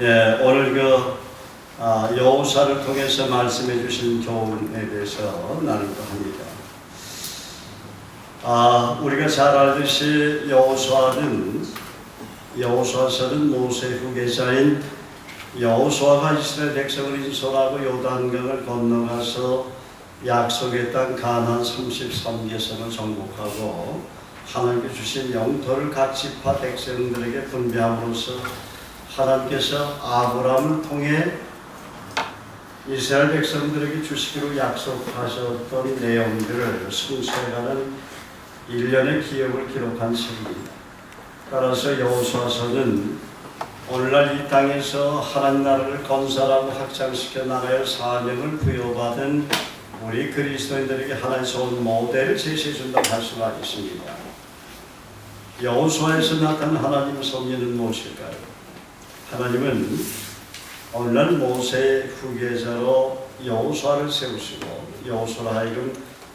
오늘 여호수아를 통해서 말씀해 주신 교훈에 대해서 나누고 합니다. 우리가 잘 알듯이 여호수아서는 모세 후계자인 여호수아가 이스라엘 백성을 인솔하고 요단강을 건너가서 약속의 땅 가나안 33개성을 정복하고 하나님께 주신 영토를 각 지파 백성들에게 분배함으로써 하나님께서 아브라함을 통해 이스라엘 백성들에게 주시기로 약속하셨던 내용들을 순서해가는 일련의 기억을 기록한 책입니다. 따라서 여호수아서는 오늘날 이 땅에서 하나님 나라를 건설하고 확장시켜 나가야 사명을 부여받은 우리 그리스도인들에게 하나님께서 온 모델을 제시해준다고 할 수가 있습니다. 여호수아에서 나타난 하나님의 섭리는 무엇일까요? 하나님은 오늘날 모세의 후계자로 여호수아를 세우시고 여호수아로 하여금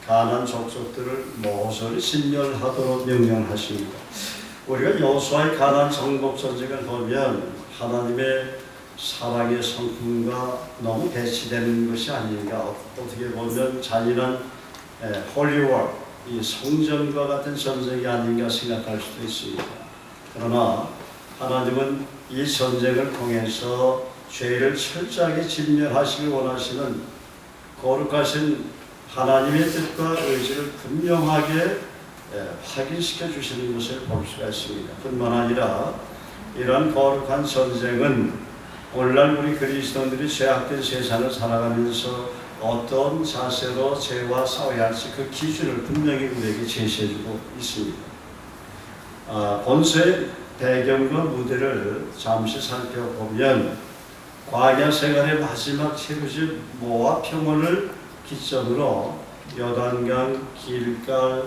가나안 족속들을 모조리 진멸하도록 명령하십니다. 우리가 여호수아의 가나안 정복 전쟁을 보면 하나님의 사랑의 성품과 너무 배치되는 것이 아닌가, 어떻게 보면 잔인한 홀리워, 이 성전과 같은 전쟁이 아닌가 생각할 수도 있습니다. 그러나 하나님은 이 전쟁을 통해서 죄를 철저하게 진멸하시길 원하시는 거룩하신 하나님의 뜻과 의지를 분명하게 확인시켜 주시는 것을 볼 수가 있습니다. 뿐만 아니라 이러한 거룩한 전쟁은 오늘날 우리 그리스도인들이 죄악된 세상을 살아가면서 어떤 자세로 죄와 싸워야 할지 그 기준을 분명히 우리에게 제시해주고 있습니다. 본서의 배경과 무대를 잠시 살펴보면 광야 생활의 마지막 체류지 모압 평원을 기점으로 요단강, 길갈,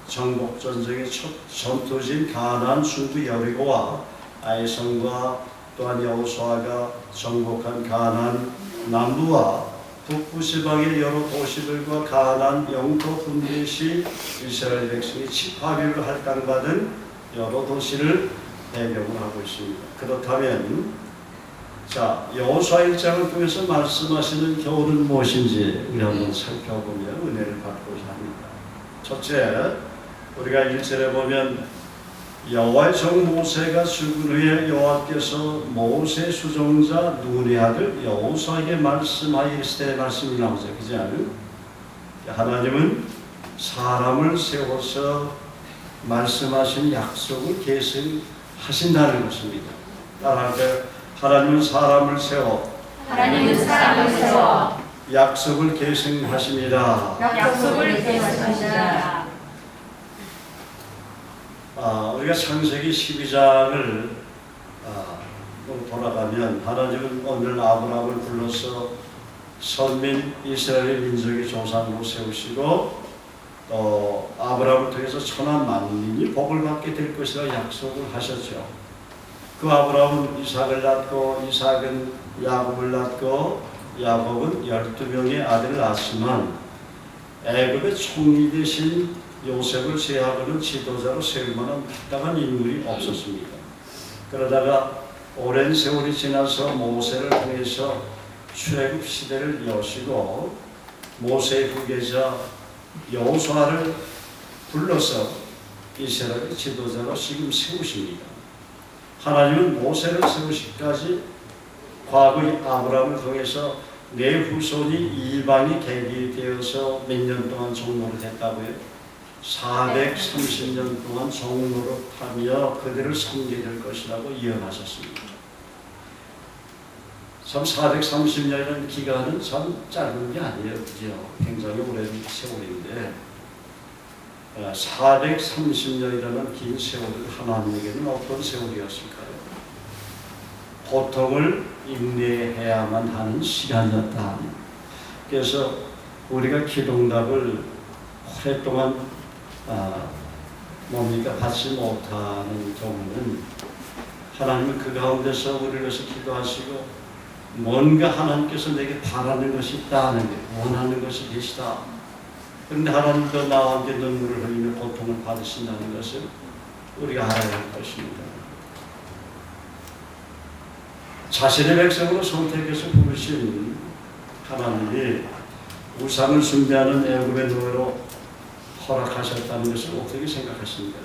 정복 전쟁의 첫 전투지인 가나안 중부 여리고와 아이성과 또한 여호수아가 정복한 가나안 남부와 북부 지방의 여러 도시들과 가나안 영토 분배 시 이스라엘 백성이 집합일로 할당받은 여러 도시를 배경으로 하고 있습니다. 그렇다면 여호수아 1장을 통해서 말씀하시는 교훈은 무엇인지 우리 한번 살펴보면 은혜를 받고자 합니다. 첫째, 우리가 1절에 보면 여호와의 종 모세가 죽은 후에 여호와께서 모세 수종자 눈의 아들 여호수아에게 말씀하시되 말씀이 나오죠. 그지 않아요? 하나님은 사람을 세워서 말씀하신 약속을 계승하신다는 것입니다. 따라서 하나님은 사람을 세워 약속을 계승하십니다. 우리가 창세기 12장을 돌아가면 하나님은 오늘 아브라함을 불러서 선민 이스라엘 민족의 조상으로 세우시고 또 아브라함을 통해서 천한 만민이 복을 받게 될 것이라 약속을 하셨죠. 그 아브라함은 이삭을 낳고 이삭은 야곱을 낳고 야곱은 12명의 아들을 낳았지만 애굽의 총리 대신 요셉을 제하고는 지도자로 세울 만한 마땅한 인물이 없었습니다. 그러다가 오랜 세월이 지나서 모세를 통해서 출애굽 시대를 여시고 모세의 후계자 여호수아를 불러서 이스라엘의 지도자로 지금 세우십니다. 하나님은 모세를 세우시기까지 과거의 아브라함을 통해서 내 후손이 이방이 계기되어서 몇 년 동안 종로를 했다고요? 430년 동안 종노릇하며 그들을 섬기게 될 것이라고 예언하셨습니다. 참 430년이라는 기간은 참 짧은 게 아니에요. 그죠? 굉장히 오랜 세월인데 430년이라는 긴 세월은 하나님에게는 어떤 세월이었을까요? 고통을 인내해야만 하는 시간이었다. 그래서 우리가 기도응답을 오랫동안 받지 못하는 경우는 하나님은 그 가운데서 우리를 위해서 기도하시고 뭔가 하나님께서 내게 바라는 것이 있다 하는 게 원하는 것이 계시다. 그런데 하나님도 나와 함께 눈물을 흘리며 고통을 받으신다는 것을 우리가 알아야 할 것입니다. 자신의 백성으로 선택해서 부르신 하나님이 우상을 숭배하는 애굽의 노예로 허락하셨다는 것을 어떻게 생각하십니까?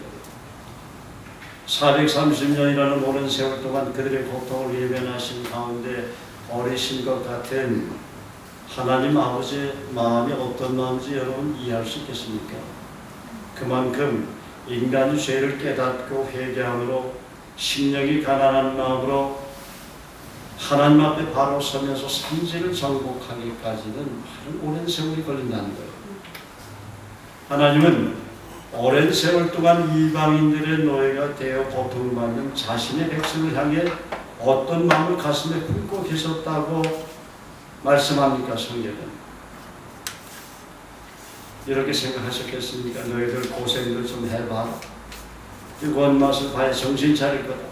430년이라는 오랜 세월 동안 그들의 고통을 예면하신 가운데 어리신 것 같은 하나님 아버지의 마음이 어떤 마음인지 여러분 이해할 수 있겠습니까? 그만큼 인간이 죄를 깨닫고 회개함으로 심령이 가난한 마음으로 하나님 앞에 바로 서면서 삼지를 정복하기까지는 아주 오랜 세월이 걸린다는 거예요. 하나님은 오랜 세월 동안 이방인들의 노예가 되어 고통받는 자신의 백성을 향해 어떤 마음을 가슴에 품고 계셨다고 말씀합니까? 성경은 이렇게 생각하셨겠습니까? 너희들 고생들 좀 해봐라. 이 원맛을 봐야 정신 차릴 거다.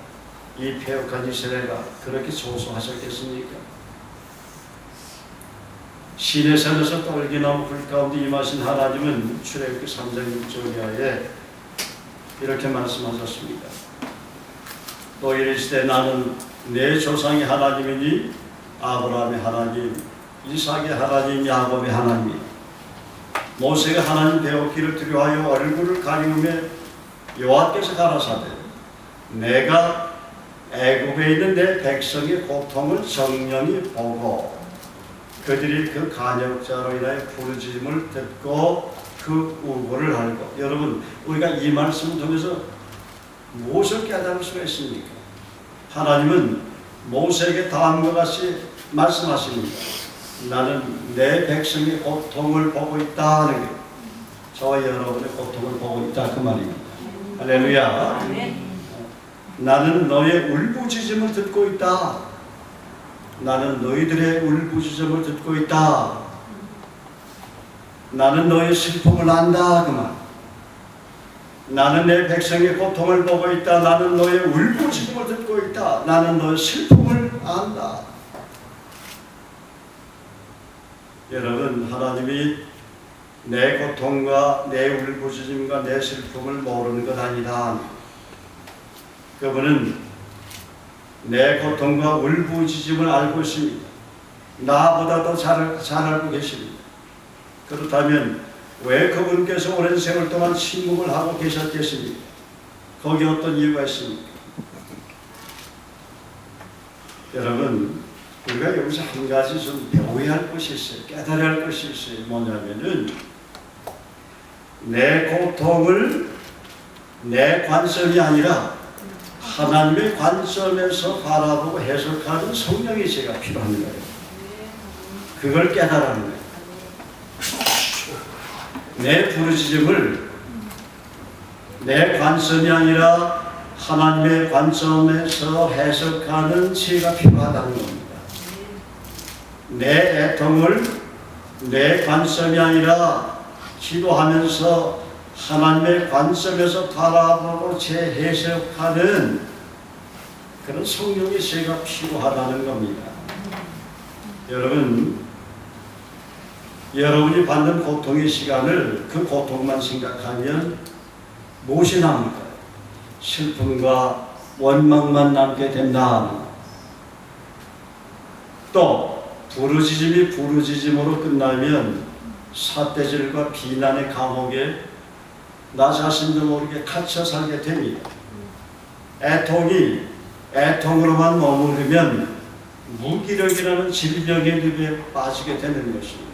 이 폐역한 이스라엘아, 그렇게 조소하셨겠습니까? 신의 산에서 떨기나무 불 가운데 임하신 하나님은 출애굽기 3장 6절에 이렇게 말씀하셨습니다. 또 이르시되 나는 내 조상의 하나님이니 아브라함의 하나님, 이삭의 하나님, 야곱의 하나님. 모세가 하나님 배웠기를 두려워하여 얼굴을 가리우며 여호와께서 가라사대 내가 애굽에 있는 내 백성의 고통을 정령히 보고 그들이 그 간역자로 인하여 부르짖음을 듣고 그 우고를 알고. 여러분, 우리가 이 말씀을 통해서 무엇을 깨달을 수가 있습니까? 하나님은 모세에게 다음과 같이 말씀하십니다. 나는 내 백성의 고통을 보고 있다는 게 저와 여러분의 고통을 보고 있다 그 말입니다. 할렐루야. 나는 너의 울부짖음을 듣고 있다. 나는 너희들의 울부짖음을 듣고 있다. 나는 너의 슬픔을 안다 그 말. 나는 내 백성의 고통을 보고 있다. 나는 너의 울부짖음을 듣고 있다. 나는 너의 슬픔을 안다. 여러분, 하나님이 내 고통과 내 울부짖음과 내 슬픔을 모르는 것 아니다. 그분은 내 고통과 울부짖음을 알고 있습니다. 나보다도 잘 알고 계십니다. 그렇다면 왜 그분께서 오랜 세월 동안 침묵을 하고 계셨겠습니까? 거기 어떤 이유가 있습니까? 여러분, 우리가 여기서 한 가지 좀 배워야 할 것이 있어요. 깨달아야 할 것이 있어요. 뭐냐면은 내 고통을 내 관점이 아니라 하나님의 관점에서 바라보고 해석하는 성령의 지혜가 필요한 거예요. 그걸 깨달아는 거예요. 내 부르짖음을 내 관점이 아니라 하나님의 관점에서 해석하는 지혜가 필요하다는 겁니다. 내 애통을 내 관점이 아니라 기도하면서 하나님의 관점에서 바라보고 재해석하는 그런 성령의 지혜가 필요하다는 겁니다. 여러분이 받는 고통의 시간을 그 고통만 생각하면 무엇이 남을까요? 슬픔과 원망만 남게 된다. 또 부르짖음이 부르짖음으로 끝나면 삿대질과 비난의 감옥에 나 자신도 모르게 갇혀 살게 됩니다. 애통이 애통으로만 머무르면 무기력이라는 질병의 늪에 빠지게 되는 것입니다.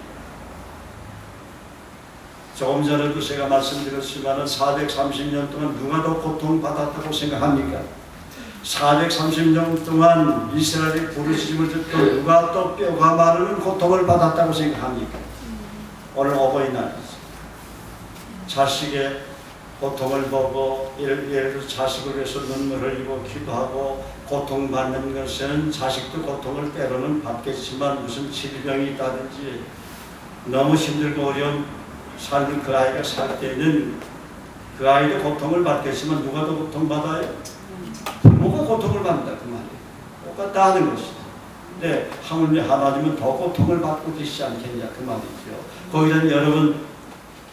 조금 전에도 제가 말씀드렸지만 430년 동안 누가 더 고통받았다고 생각합니까? 430년 동안 이스라엘의 부르짖음을 듣고 누가 또 뼈가 마르는 고통을 받았다고 생각합니까? 오늘 어버이날이죠. 자식의 고통을 보고 예를 들어 자식을 위해서 눈물을 흘리고 기도하고 고통받는 것은 자식도 고통을 때로는 받겠지만 무슨 질병이 있다든지 너무 힘들고 어려운 삶을 그 아이가 살 때는 그 아이도 고통을 받겠지만 누가 더 고통받아요? 부모가 고통을 받는다 그 말이에요. 똑같다 하는 것이죠. 근데 하나님은 더 고통을 받고 계시지 않겠냐 그 말이죠. 거기는 여러분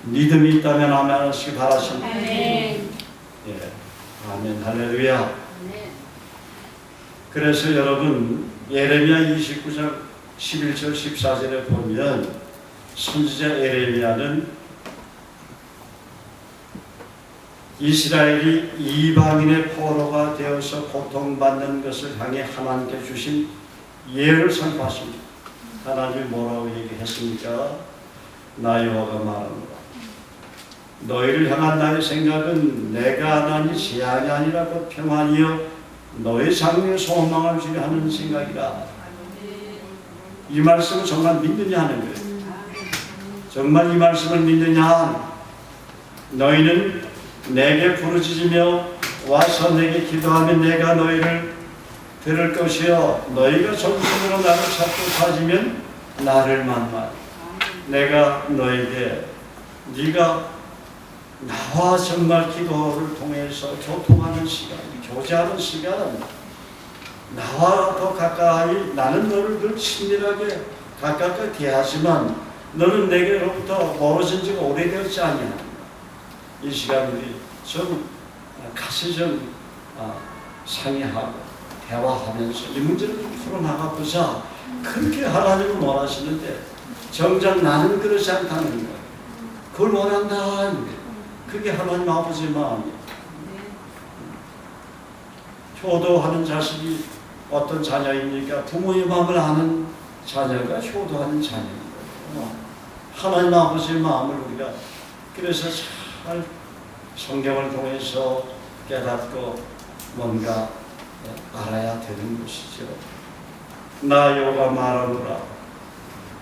믿음이 있다면 아멘 하시기 바라십니다. 예, 아멘 할렐루야. 그래서 여러분 예레미야 29장 11절 14절에 보면 선지자 예레미야는 이스라엘이 이방인의 포로가 되어서 고통받는 것을 향해 하나님께 주신 예를 선포하십니다. 하나님이 뭐라고 얘기했습니까? 나 여호와가 말합니다. 너희를 향한 나의 생각은 내가 하나니 재앙이 아니라 곧 평안이요 너희 장래에 소망을 주려 하는 생각이라. 이 말씀을 정말 믿느냐 하는 거예요. 정말 이 말씀을 믿느냐? 너희는 내게 부르짖으며 와서 내게 기도하면 내가 너희를 들을 것이요 너희가 정신으로 나를 찾고 찾으면 나를 만나. 내가 너에게 네가 나와 정말 기도를 통해서 교통하는 시간, 교제하는 시간, 나와 더 가까이, 나는 너를 늘 친밀하게 가깝게 대하지만 너는 내게로부터 멀어진 지가 오래되었지 않냐. 이 시간 우리 좀 같이 좀 상의하고 대화하면서 이 문제를 좀 풀어나가보자. 그렇게 하나님은 원하시는데 정작 나는 그렇지 않다는 거예요. 그걸 원한다는 거예요. 그게 하나님 아버지의 마음이에요. 효도하는 자식이 어떤 자녀입니까? 부모의 마음을 아는 자녀가 효도하는 자녀인 거예요. 하나님 아버지의 마음을 우리가 그래서 잘 성경을 통해서 깨닫고 뭔가 알아야 되는 것이죠. 나 여호와 말하노라.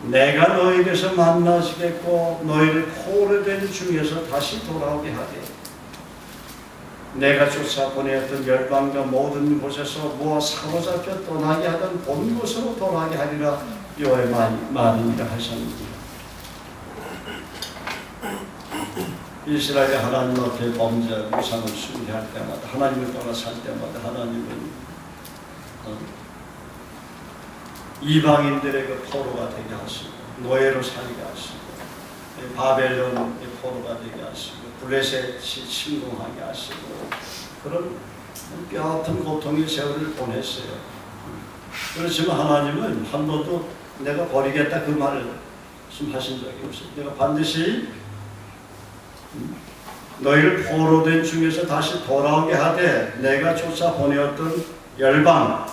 내가 너희에게서 만나시겠고 너희를 포로된 중에서 다시 돌아오게 하되 내가 쫓아 보내었던 열방과 모든 곳에서 모아 사로잡혀 떠나게 하던 본 곳으로 돌아가게 하리라. 여호와의 말이니라 하셨습니다. 이스라엘이 하나님 앞에 범죄하고 우상을 숭배할 때마다 하나님을 떠나 살 때마다 하나님은 이방인들의 그 포로가 되게 하시고 노예로 살게 하시고 바벨론의 포로가 되게 하시고 블레셋이 침공하게 하시고 그런 뼈아픈 고통의 세월을 보냈어요. 그렇지만 하나님은 한 번도 내가 버리겠다 그 말을 하신 적이 없어요. 내가 반드시 너희를 포로된 중에서 다시 돌아오게 하되 내가 쫓아 보내었던 열방과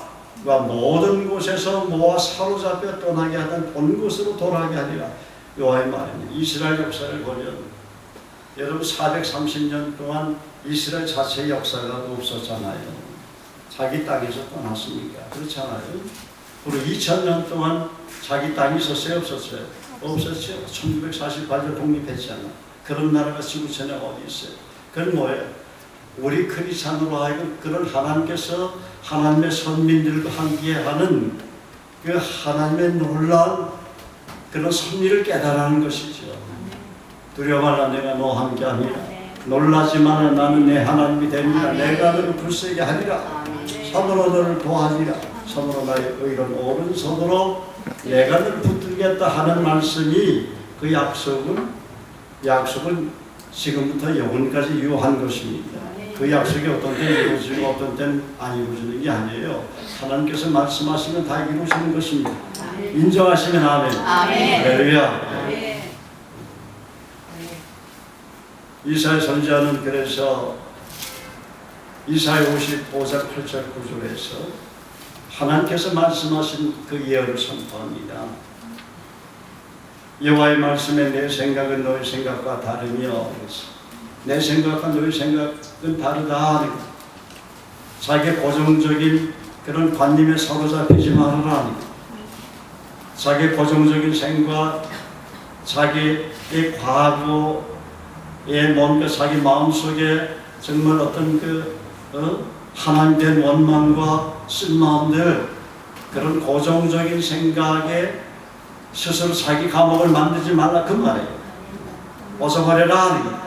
모든 곳에서 모아 사로잡혀 떠나게 하던 본 곳으로 돌아가게 하리라. 여호와의 말입니다. 이스라엘 역사를 보면 여러분 430년 동안 이스라엘 자체의 역사가 없었잖아요. 자기 땅에서 떠났습니까? 그렇지 않아요? 그리고 2000년 동안 자기 땅이 있었어요? 없었어요? 없었죠. 1948년 독립했잖아. 그런 나라가 지구촌에 어디 있어요? 그건 뭐예요? 우리 크리스찬으로 하여금 그런 하나님께서 하나님의 선민들과 함께하는 그 하나님의 놀라운 그런 섭리를 깨달아는 것이죠. 두려워 말라 내가 너와 함께하니라. 놀라지만 나는 내 하나님이 됩니다. 내가 너를 굳세게 하리라. 손으로 너를 도와주리라. 손으로 나의 의로운 오른손으로 내가 너를 붙들겠다 하는 말씀이 그 약속은 지금부터 영원까지 유효한 것입니다. 그 약속이 어떤 때는 이루어지고 어떤 때는 안 이루어지는 게 아니에요. 하나님께서 말씀하시면 다 이루어지는 것입니다. 인정하시면 아멘. 할렐루야. 이사야 선지자는 그래서 이사야 55장 8절 9절에서 하나님께서 말씀하신 그 예언을 선포합니다. 여호와의 말씀에 내 생각은 너희 생각과 다르며 내 생각과 너희 생각은 다르다. 자기 고정적인 그런 관념에 사로잡히지 말아라. 자기 고정적인 생각, 자기의 과거에 뭔가 자기 마음속에 정말 어떤 하나님된 원망과 쓴마음들 그런 고정적인 생각에 스스로 자기 감옥을 만들지 말라 그 말이에요. 벗어버려라.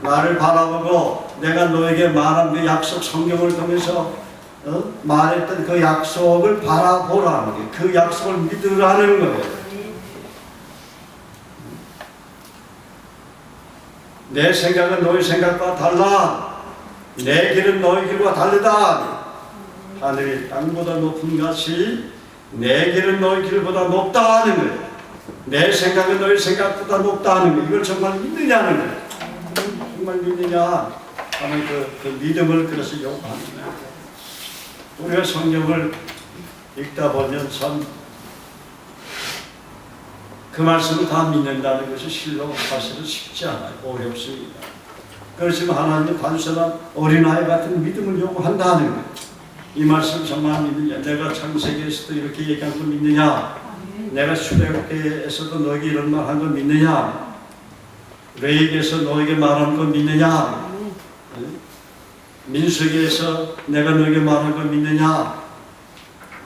나를 바라보고 내가 너에게 말한 그 약속 성경을 통해서 말했던 그 약속을 바라보라는 게 그 약속을 믿으라는 거예요. 내 생각은 너희 생각과 달라. 내 길은 너희 길과 다르다. 하늘이 땅보다 높은 같이 내 길은 너희 길보다 높다 하는 거예요. 내 생각은 너희 생각보다 높다 하는 거예요. 이걸 정말 믿느냐는 거예요. 정말 믿느냐 하는 그 믿음을 그래서 요구하는 거예요. 우리가 성경을 읽다 보면 참 그 말씀을 다 믿는다는 것이 실로 사실은 쉽지 않아요. 어렵습니다. 그렇지만 하나님은 단순한 어린아이 같은 믿음을 요구한다는 거예요. 이 말씀 정말 믿느냐? 내가 창세기에서도 이렇게 얘기한 거 믿느냐? 내가 출애굽기에서도 너에게 이런 말 한 거 믿느냐? 레위기에서 너에게 말한 거 믿느냐? 민수기에서 내가 너에게 말한 거 믿느냐?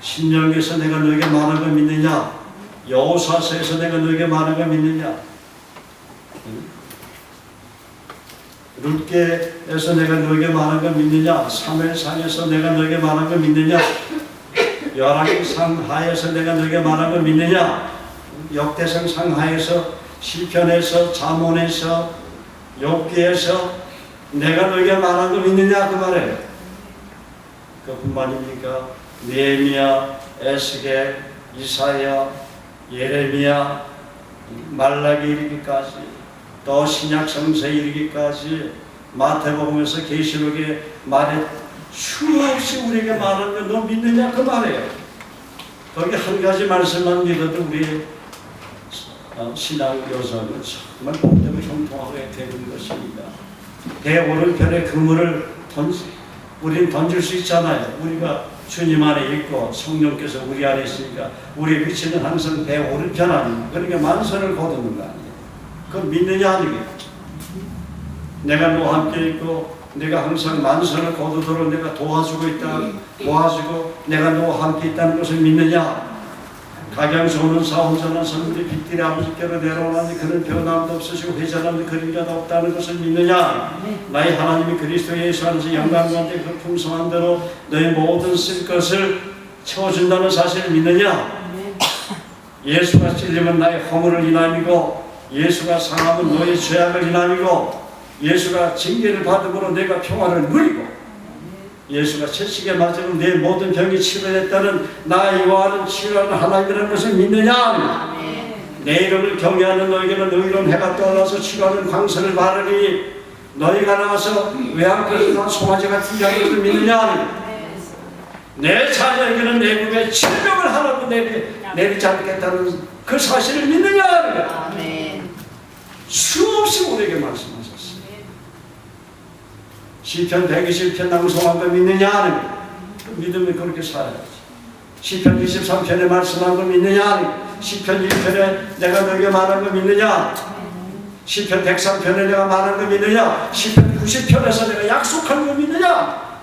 신명기에서 내가 너에게 말한 거 믿느냐? 여호수아서에서 내가 너에게 말한 거 믿느냐? 룻기에서 내가 너에게 말한 거 믿느냐? 사무엘상에서 내가 너에게 말한 거 믿느냐? 열왕기상 하에서 내가 너에게 말한 거 믿느냐? 역대상 상하에서 시편에서 잠언에서 욥기에서 내가 너에게 말한 거 믿느냐? 그 말이에요. 그뿐만입니까? 느헤미야, 에스겔, 이사야, 예레미야, 말라기 이르기까지, 또 신약 성서에 이르기까지, 마태복음에서 계시록에 말해 수없이 우리에게 말한 거 너 믿느냐? 그 말이에요. 거기 한 가지 말씀만 믿어도 우리의 신앙 여정은 정말 복되고 형통하게 되는 것입니다. 배 오른편에 그물을 우리는 던질 수 있잖아요. 우리가 주님 안에 있고 성령께서 우리 안에 있으니까 우리의 위치는 항상 배 오른편 아닙니까? 그러니까 만선을 거두는 거 아니에요. 그건 믿느냐 아니에요. 내가 너와 함께 있고 내가 항상 만선을 거두도록 내가 도와주고 내가 너와 함께 있다는 것을 믿느냐? 각양서 오는 사혼전한 성들이 빗길에 아버지께로 내려오나니 그는 변함도 없으시고 회전함도 그림자도 없다는 것을 믿느냐? 나의 하나님이 그리스도 예수 안에서 영광 가운데 그 풍성한 대로 너의 모든 쓸 것을 채워준다는 사실을 믿느냐? 예수가 찔리면 나의 허물을 인함이고 예수가 상하면 너의 죄악을 인함이고 예수가 징계를 받음으로 내가 평화를 누리고 예수가 채찍에 맞으면 내 모든 병이 치료됐다는 나 요한은 치료하는 하나님이라는 것을 믿느냐? 아멘. 내 이름을 경외하는 너에게는 의로운 해가 떠올라서 치료하는 광선을 바르니 너희가 나와서 외양간이나 송아지 같은 자들을 믿느냐? 아멘. 내 자녀에게는 내국에 질병을 하나도 내리지 않겠다는 그 사실을 믿느냐? 아멘. 수없이 우리에게 말씀하셨습니다. 시편 120편 낭송한 거 믿느냐? 그 믿음이 그렇게 살아야지. 시편 23편에 말씀한 거 믿느냐? 시편 1편에 내가 너에게 말한 거 믿느냐? 시편 103편에 내가 말한 거 믿느냐? 시편 90편에서 내가 약속한 거 믿느냐?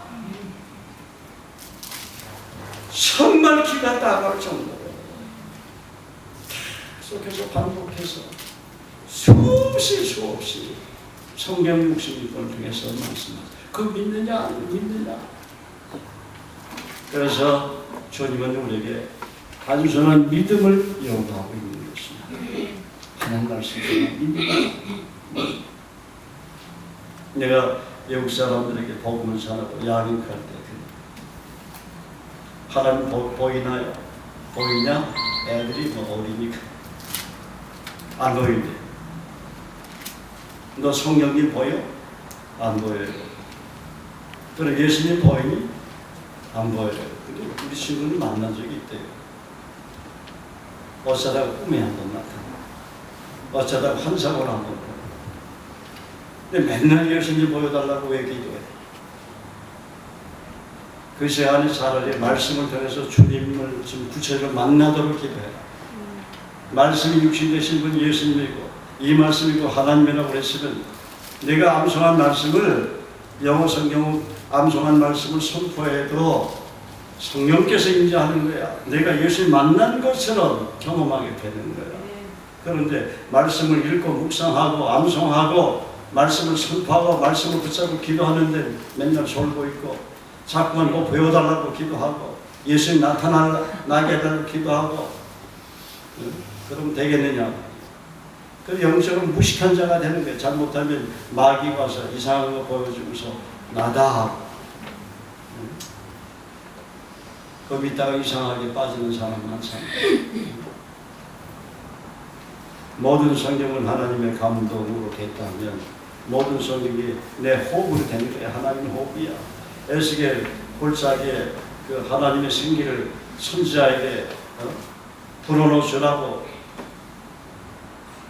정말 기가 따가울 정도로 계속해서 반복해서 수없이 성경 66권 중에서 말씀하세요. 그 믿느냐? 믿느냐? 그래서 주님은 우리에게 단순한 믿음을 요구하고 있는 것입니다. 하나님 말씀을 믿느냐? 내가 외국 사람들에게 복음을 전하고 양육할 때 하나님 보이나요? 보이냐? 애들이 뭐 어리니까 안 보이는데 너 성령님 보여? 안 보여요. 그럼 예수님 보이니? 안 보여요. 근데 우리 친구를 만난 적이 있대요. 어쩌다가 꿈에 한번 나타나. 어쩌다가 환상으로 한번 보여. 근데 맨날 예수님 보여달라고 왜 기도해? 그 시간에 차라리 말씀을 통해서 주님을 좀 구체적으로 만나도록 기도해라. 말씀이 육신 되신 분 예수님이고 이 말씀이고 하나님이라고 그랬으면 내가 암송한 말씀을 영어 성경 암송한 말씀을 선포해도 성령께서 인자하는 거야. 내가 예수님 만난 것처럼 경험하게 되는 거야. 그런데 말씀을 읽고 묵상하고 암송하고 말씀을 선포하고 말씀을 붙잡고 기도하는데 맨날 졸고 있고 자꾸만 뭐 배워달라고 기도하고 예수님 나타나게 해달라고 기도하고 그럼 되겠느냐? 그 영적으로 무식한 자가 되는 거예요. 잘못하면 마귀가 와서 이상한 거 보여주면서 나다 하고 그 믿다가 이상하게 빠지는 사람 많잖아요. 모든 성경은 하나님의 감동으로 됐다면 모든 성경이 내 호흡으로 되는 거야. 하나님의 호흡이야. 에스겔 골짜기에 그 하나님의 생기를 선지자에게 불어넣으라고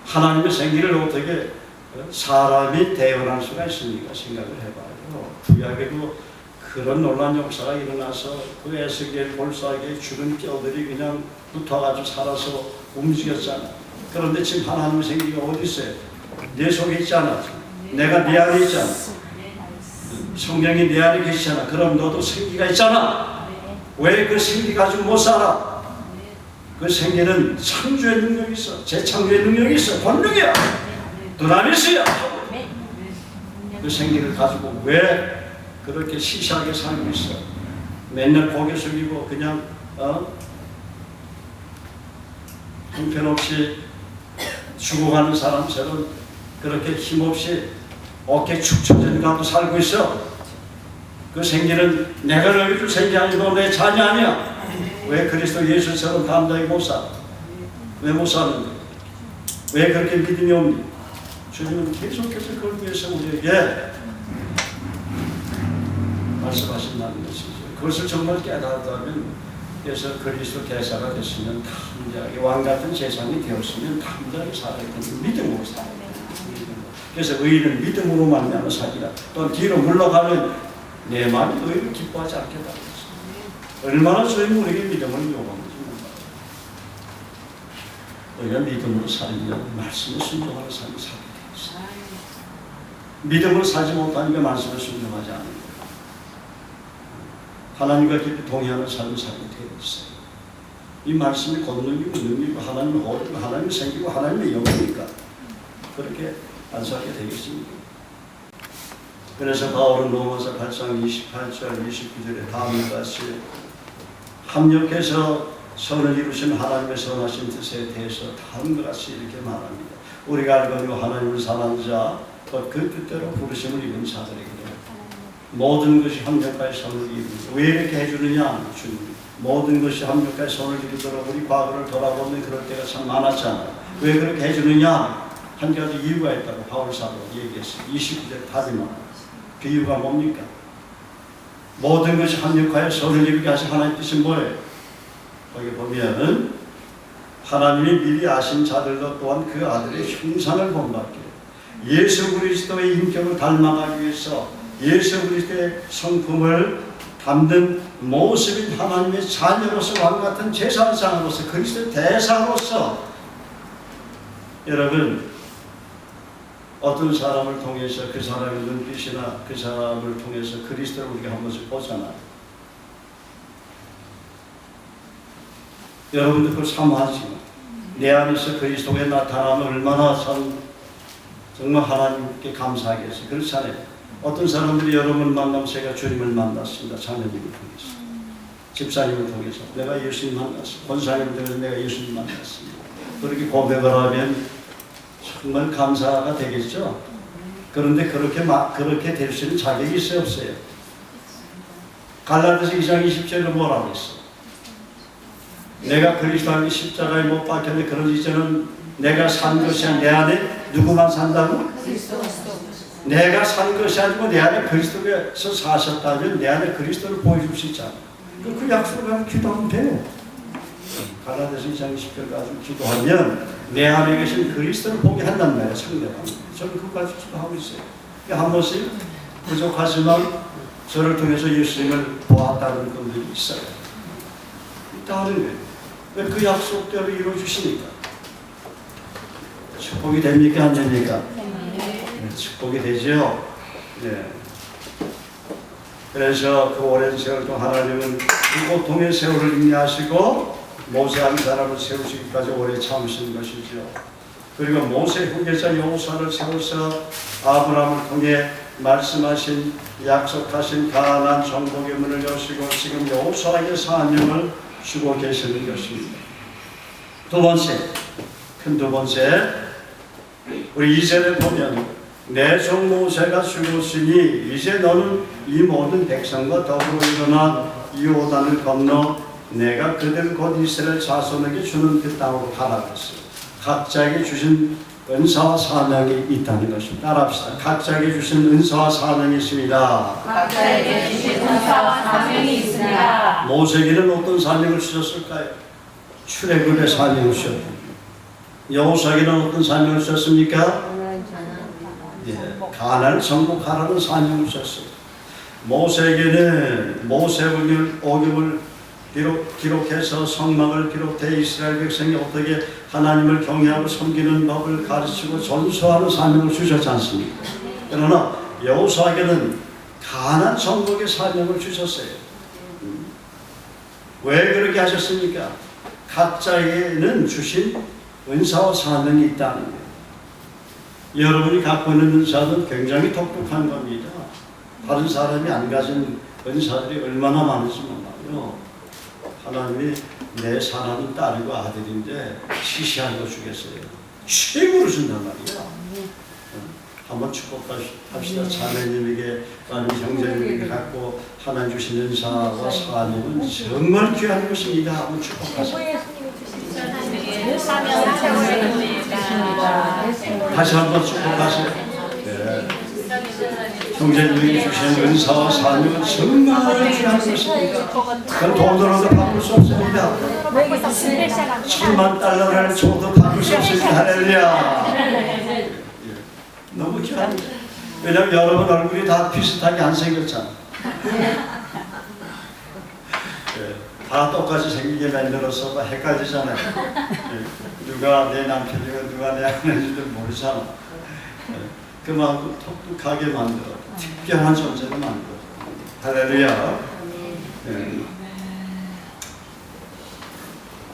하나님의 생기를 어떻게 사람이 대언할 수가 있습니까? 생각을 해봐요. 구약에도 그런 놀라운 역사가 일어나서 그 에스겔 골짜기에 죽은 뼈들이 그냥 붙어가지고 살아서 움직였잖아. 그런데 지금 하나님의 생기가 어디 있어요? 내 속에 있잖아. 내가 네 안에 있잖아. 성령이 내 안에 계시잖아. 그럼 너도 생기가 있잖아. 왜 그 생기 가지고 못 살아? 그 생기는 창조의 능력이 있어. 재창조의 능력이 있어. 본능이야. 두나미스야. 그 생기를 가지고 왜 그렇게 시시하게 살고 있어? 맨날 고개 숙이고 그냥 형편없이 죽어가는 사람처럼 그렇게 힘없이 어깨 축 처진 가도 살고 있어. 그 생기는 내가 너희 줄 생기 아니고 내 자녀 아니야. 왜 그리스도 예수처럼 감당히 못 살아? 왜 못 사는데? 왜 그렇게 믿음이 없니? 주님은 계속해서 그걸 위해서 우리에게 말씀하신다는 것이죠. 그것을 정말 깨달았다면, 그래서 그리스도 대사가 됐으면 담대하게 왕같은 재산이 되었으면 담대하게 살아야 되는 믿음으로 살아야 돼요. 그래서 의인은 믿음으로 말미암아 살리라. 또 뒤로 물러가면 내 마음이 너희를 기뻐하지 않겠다. 얼마나 주님은 우리에게 믿음을 요구하는지 몰라요. 우리가 믿음으로 살면 말씀을 순종하는 삶을 살게 되어 있어요. 믿음으로 살지 못하니까 말씀을 순종하지 않는 거예요. 하나님과 깊이 동의하는 삶을 살게 되어 있어요. 이 말씀이 권능이고 능력이고 하나님의 호흡이고 하나님의 생기고 하나님의 영이니까 그렇게 안 살게 되겠습니까? 그래서 바울은 로마서 8장 28절 29절에 다음과 같이 합력해서 선을 이루신 하나님의 선하신 뜻에 대해서 다음과 같이 이렇게 말합니다. 우리가 알거니와 하나님을 사랑하는 자, 그 뜻대로 부르심을 입은 자들에게 모든 것이 합력하여 선을 이루고, 왜 이렇게 해주느냐? 주님, 모든 것이 합력하여 선을 이루도록 우리 과거를 돌아보면 그럴 때가 참 많았잖아요. 왜 그렇게 해주느냐? 한 가지 이유가 있다고 바울 사도가 얘기했어요. 29절 답이만. 그 이유가 뭡니까? 모든 것이 합력하여 선을 이루게 하신 하나님의 뜻이 뭐예요? 거기 보면은 하나님이 미리 아신 자들도 또한 그 아들의 형상을 본받게, 예수 그리스도의 인격을 닮아가기 위해서 예수 그리스도의 성품을 담는 모습인 하나님의 자녀로서 왕같은 제사장으로서 그리스도의 대사로서, 여러분 어떤 사람을 통해서 그 사람의 눈빛이나 그 사람을 통해서 그리스도를 우리가 한 번씩 보잖아요. 여러분들 그걸 사모하지만 내 안에서 그리스도의 나타나면 얼마나 정말 하나님께 감사하겠어요. 그렇잖아요. 어떤 사람들이 여러분 만나면 제가 주님을 만났습니다. 자매님을 통해서, 집사님을 통해서 내가 예수님 만났습니다. 권사님을 통해서 내가 예수님 만났습니다. 그렇게 고백을 하면 정말 감사가 되겠죠. 그런데 그렇게 될 수 있는 자격이 있어요, 없어요? 갈라디아서 2장 20절에 뭐라고 했어? 내가 그리스도 안에 십자가에 못 박혔는데 그런 이제는 내가 산 것이 아니라 내 안에 누구만 산다고? 내가 산 것이 아니고 내 안에 그리스도께서 사셨다면 내 안에 그리스도를 보여줄 수 있잖아. 그 약속을 가지고 기도하면 돼요. 갈라디아서 2장 20절 가지고 기도하면 내 안에 계신 그리스도를 보게 한단 말이에요. 상대방. 저는 그거 가지고 기도하고 있어요. 한 번씩 부족하지만 저를 통해서 예수님을 보았다는 분들이 있어요. 있다는 거예요. 왜 그 약속대로 이루어주시니까. 축복이 됩니까? 안 됩니까? 네, 축복이 되죠. 네. 그래서 그 오랜 세월 동안 하나님은 그 고통의 세월을 인내하시고 모세 한 사람을 세우시기까지 오래 참으신 것이죠. 그리고 모세 후계자 여호수아를 세워서 아브라함을 통해 말씀하신 약속하신 가나안 정복의 문을 여시고 지금 여호수아에게 사명을 주고 계시는 것입니다. 두 번째, 큰 두 번째, 우리 2절에 보면 내 종 모세가 죽었으니 이제 너는 이 모든 백성과 더불어 일어나 요단을 건너 내가 그들 곧 이스라엘 자손에게 주는 그 땅으로 가라 그랬어요. 각자에게 주신 은사와 사명이 있다는 것입니다. 따라합시다. 각자에게 주신 은사와 사명이 있습니다. 각자에게 주신 은사와 사명이 있습니다. 모세에게는 어떤 사명을 주셨을까요? 출애굽의 사명을 주셨고, 여호수아에게는 어떤 사명을 주셨습니까? 가나안을 정복하라는 사명을 주셨어요. 모세에게는 모세오경을 기록해서 성막을 비롯해 이스라엘 백성이 어떻게 하나님을 경외하고 섬기는 법을 가르치고 전수하는 사명을 주셨지 않습니까? 그러나 여호수아에게는 가나안 정복의 사명을 주셨어요. 왜 그렇게 하셨습니까? 각자에게는 주신 은사와 사명이 있다는 거예요. 여러분이 갖고 있는 은사는 굉장히 독특한 겁니다. 다른 사람이 안 가진 은사들이 얼마나 많은지 몰라요. 하나님이 내 사랑하는 딸이고 아들인데 시시한 거 주겠어요. 최고로 준단 말이야. 한번 축복합시다. 자매님에게 아니면 형제님에게 갖고 하나님 주신 은사와 사명은 정말 귀한 것입니다. 한번 축복하세요. 다시 한번 축복하세요. 네. 형제님이 주신 은사와 사명은 정말 귀한 것입니다. 그건 돈으로도 바꿀 수 없습니다. 10,000,000달러를 줘도 바꿀 수 없습니다. 할렐루야. 너무 귀합니다. 왜냐하면 여러분 얼굴이 다 비슷하게 안 생겼잖아. 다 똑같이 생기게 만들어서 헷갈리잖아요. 누가 내 남편이고 누가 내 아내인지도 모르잖아. 그만큼 독특하게 만들어 특별한 존재로 만들어. 할렐루야.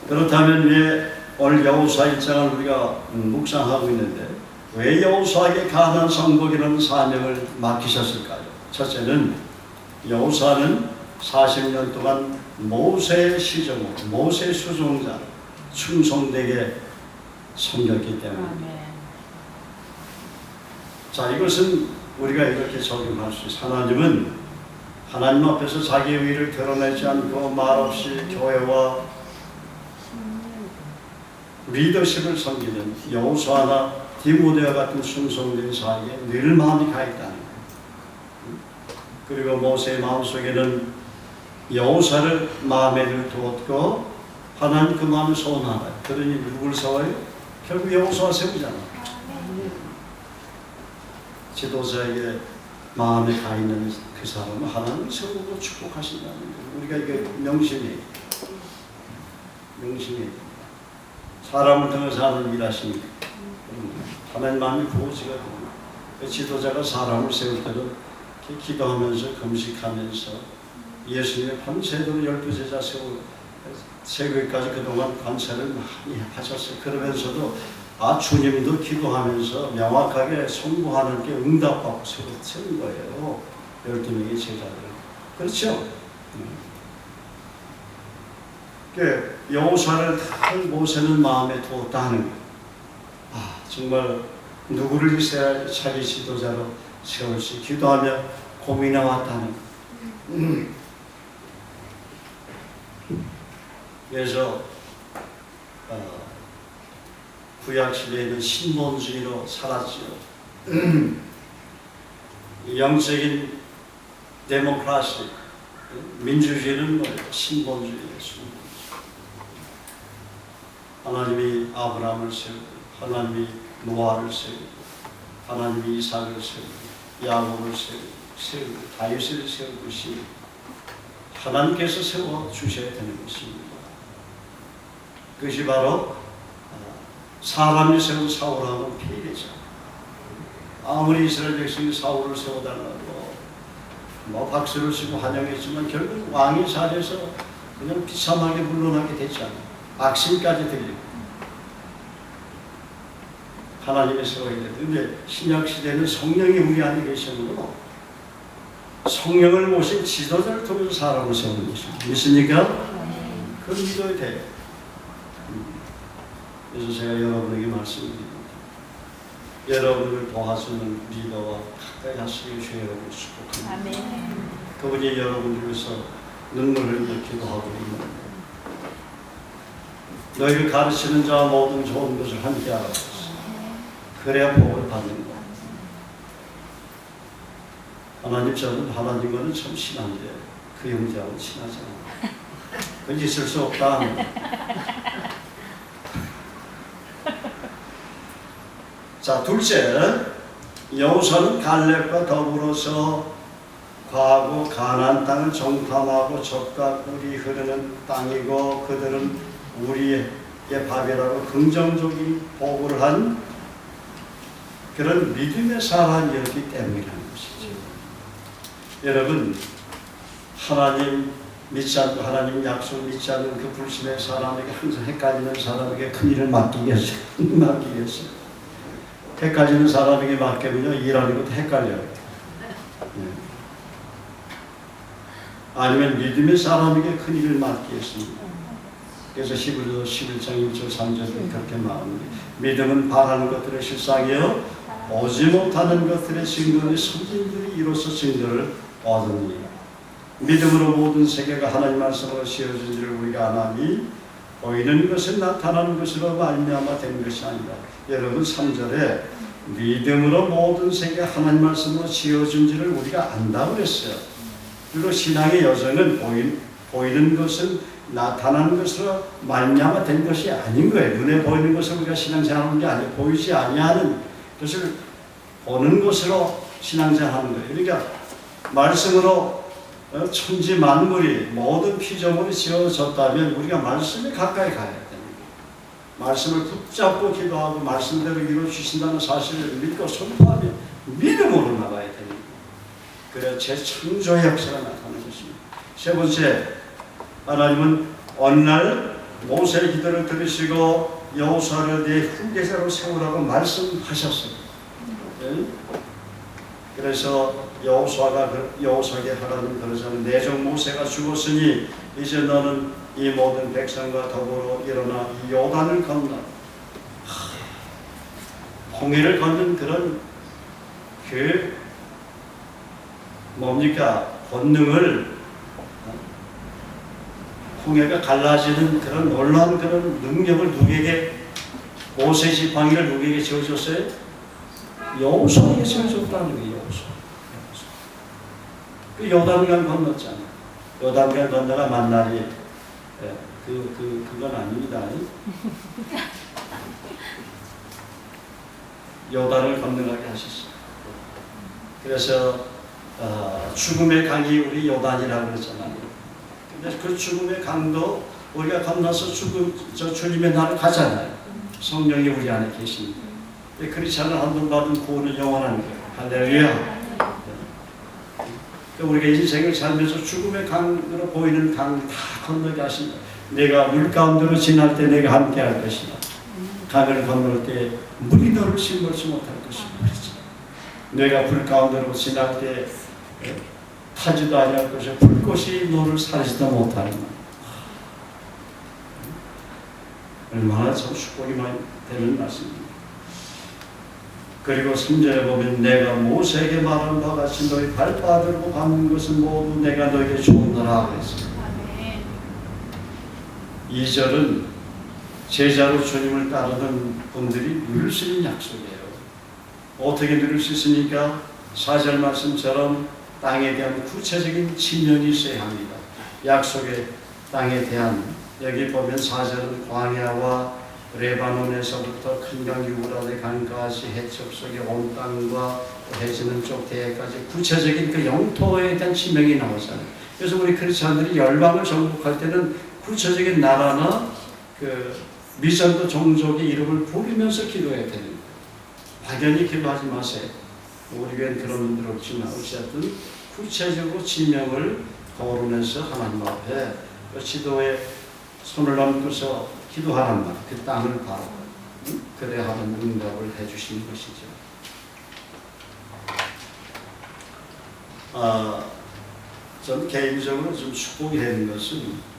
그렇다면 왜 오늘 여호수아 1장을 우리가 묵상하고 있는데 왜 여호수아에게 가나안 정복이라는 사명을 맡기셨을까요? 첫째는 여호수아는 40년 동안 모세의 시종으로 모세의 수종자 충성되게 섬겼기 때문입니다. 자, 이것은 우리가 이렇게 적용할 수 있어요. 하나님은 하나님 앞에서 자기의 의를 드러내지 않고 말없이 교회와 리더십을 섬기는 여호수아나 디모데와 같은 충성된 자에게 늘 마음이 가 있다는 거예요. 그리고 모세의 마음속에는 여호수아를 마음에 늘 두었고 하나님 그 마음을 소원하나요? 그러니 누굴 세워요? 결국 여호수아 세우잖아. 지도자에게 마음에 가 있는 그 사람은 하나님을 세우고 축복하신다는 거예요. 우리가 이게 명심해야 사람을 통해서 하나님 일하십니다. 하나님 마음이 고지가 됩니다. 지도자가 사람을 세울 때는 기도하면서 금식하면서 예수님의 밤새도록 12제자 세우기까지 그동안 관찰을 많이 하셨어요. 그러면서도 주님도 기도하면서 명확하게 송구하는 게 응답받고 세운 거예요. 12명의 제자들. 그렇죠? 여호수아를 모세는 마음에 두었다 하는 거예요. 정말 누구를 이스라엘 자기 지도자로 세울지 기도하며 고민해 왔다는 거예요. 그래서 구약 시대에는 신본주의로 살았지요. 영적인 데모크라시, 민주주의는 뭐예요? 신본주의예요. 하나님이 아브라함을 세우고, 하나님이 노아를 세우고, 하나님이 이삭을 세우고, 야곱을 세우고, 다윗을 세우듯이 하나님께서 세워 주셔야 되는 것입니다. 그것이 바로 사람이 세운 사울하고는 비례죠. 아무리 이스라엘 백성이 사울을 세워달라고 박수를 치고 환영했지만 결국 왕의 자리에서 그냥 비참하게 물러나게 됐잖아요. 악신까지 들리고 하나님의 세워야 되는데 근데 신약시대는 성령이 우리 안에 계시므로 성령을 모신 지도자를 통해서 사람을 세우는 것입니다. 믿습니까? 그걸 믿어야 돼요. 그래서 제가 여러분에게 말씀드립니다. 여러분을 도와주는 리더와 가까이 하시길 주여 여러분 축복합니다. 그분이 여러분을 위해서 눈물 흘리며 기도하고 있는 거예요. 너희를 가르치는 자와 모든 좋은 것을 함께 하라. 그래야 복을 받는 거예요. 하나님, 저는 하나님과는 참 친한데 그 형제하고 친하지 않아. 그건 있을 수 없다. 자, 둘째, 여호수아는 갈렙과 더불어서 과거 가나안 땅을 정탐하고 젖과 꿀이 흐르는 땅이고 그들은 우리의 밥이라고 긍정적인 보고를 한 그런 믿음의 사람이었기 때문이라는 것이죠. 여러분, 하나님 믿지 않고 하나님 약속 믿지 않는 그 불신의 사람에게 항상 헷갈리는 사람에게 큰 일을 맡기겠어요? 맡기겠어요? 헷갈리는 사람에게 맡기면요, 일하는 것도 헷갈려요. 네. 아니면 믿음의 사람에게 큰 일을 맡기겠습니다. 그래서 히브리서 11장 1절 3절에 그렇게 말합니다. 믿음은 바라는 것들의 실상이요 오지 못하는 것들의 증거니 선진들이 이로써 증거를 얻으니 믿음으로 모든 세계가 하나님 말씀으로 씌워진 줄을 우리가 아나니 보이는 것은 나타나는 것으로 말미암아 된 것이 아니다. 여러분 3절에 믿음으로 모든 세계가 하나님 말씀으로 씌워진 줄을 우리가 안다고 그랬어요. 그리고 신앙의 여정은 보이는 것은 나타나는 것으로 말미암아 된 것이 아닌 거예요. 눈에 보이는 것을 우리가 신앙생활하는 게 아니에요. 보이지 아니하는 것을 보는 것으로 신앙생활하는 거예요. 그러니까 말씀으로 천지 만물이 모든 피조물이 지어졌다면 우리가 말씀에 가까이 가야 됩니다. 말씀을 붙잡고 기도하고 말씀대로 이루어 주신다는 사실을 믿고 선포하며 믿음으로 나가야 됩니다. 그래야 재창조의 역사가 나타나는 것입니다. 세 번째, 하나님은 어느 날 모세의 기도를 들으시고 여호수아를 네 후계자로 세우라고 말씀하셨어요. 네? 그래서 여호수아에게 하나님 그러자면 내 종 모세가 죽었으니 이제 너는 이 모든 백성과 더불어 일어나 이 요단을 건너 홍해를 걷는 그런 그 뭡니까 권능을 홍해가 갈라지는 그런 놀라운 그런 능력을 누구에게 모세 지팡이를 누구에게 지어줬어요? 여호수아에게 지어줬다는 거예요. 여호수아. 그 요단강 건넜잖아요. 요단강 건너가 만날이 그건 아닙니다. 요단을 건너가게 하셨어요. 그래서 죽음의 강이 우리 요단이라고 그랬잖아요. 근데 그 죽음의 강도 우리가 건너서 주님의 나라를 가잖아요. 성령이 우리 안에 계십니다. 크리스찬을 한번 받은 구원은 영원한 거예요. 할렐루야. 우리가 인생을 살면서 죽음의 강으로 보이는 강을 다 건너게 하신다. 내가 물 가운데로 지날 때 내가 함께 할 것이다. 강을 건널 때 물이 너를 심을지 못할 것이다. 내가 불 가운데로 지날 때 타지도 아니할 것이고 불꽃이 너를 사르지도 못하는 얼마나 참 축복이 많이 되는 말씀입니다. 그리고 3절에 보면 내가 모세에게 말한 바 같이 너희 발바닥으로 밟는 것은 모두 내가 너에게 주었노라 그랬습니다. 2절은 제자로 주님을 따르는 분들이 누릴 수 있는 약속이에요. 어떻게 누릴 수 있습니까? 4절 말씀처럼 땅에 대한 구체적인 지면이 있어야 합니다. 약속의 땅에 대한 여기 보면 4절은 광야와 레바논에서부터 큰 강 유브라데 강까지 해첩 속의 온 땅과 해지는 쪽 대해까지 구체적인 그 영토에 대한 지명이 나오잖아요. 그래서 우리 크리스찬들이 열방을 정복할 때는 구체적인 나라나 그 미전도 종족의 이름을 부르면서 기도해야 됩니다. 막연히 기도하지 마세요. 우리 교회는 그런 분들 없지만 어쨌든 구체적으로 지명을 거론해서 하나님 앞에 지도에 손을 얹고서 기도하란 말, 그 땅을 바라고 그래야 하는 응답을 해주시는 것이죠. 저는 개인적으로 좀 축복이 되는 것은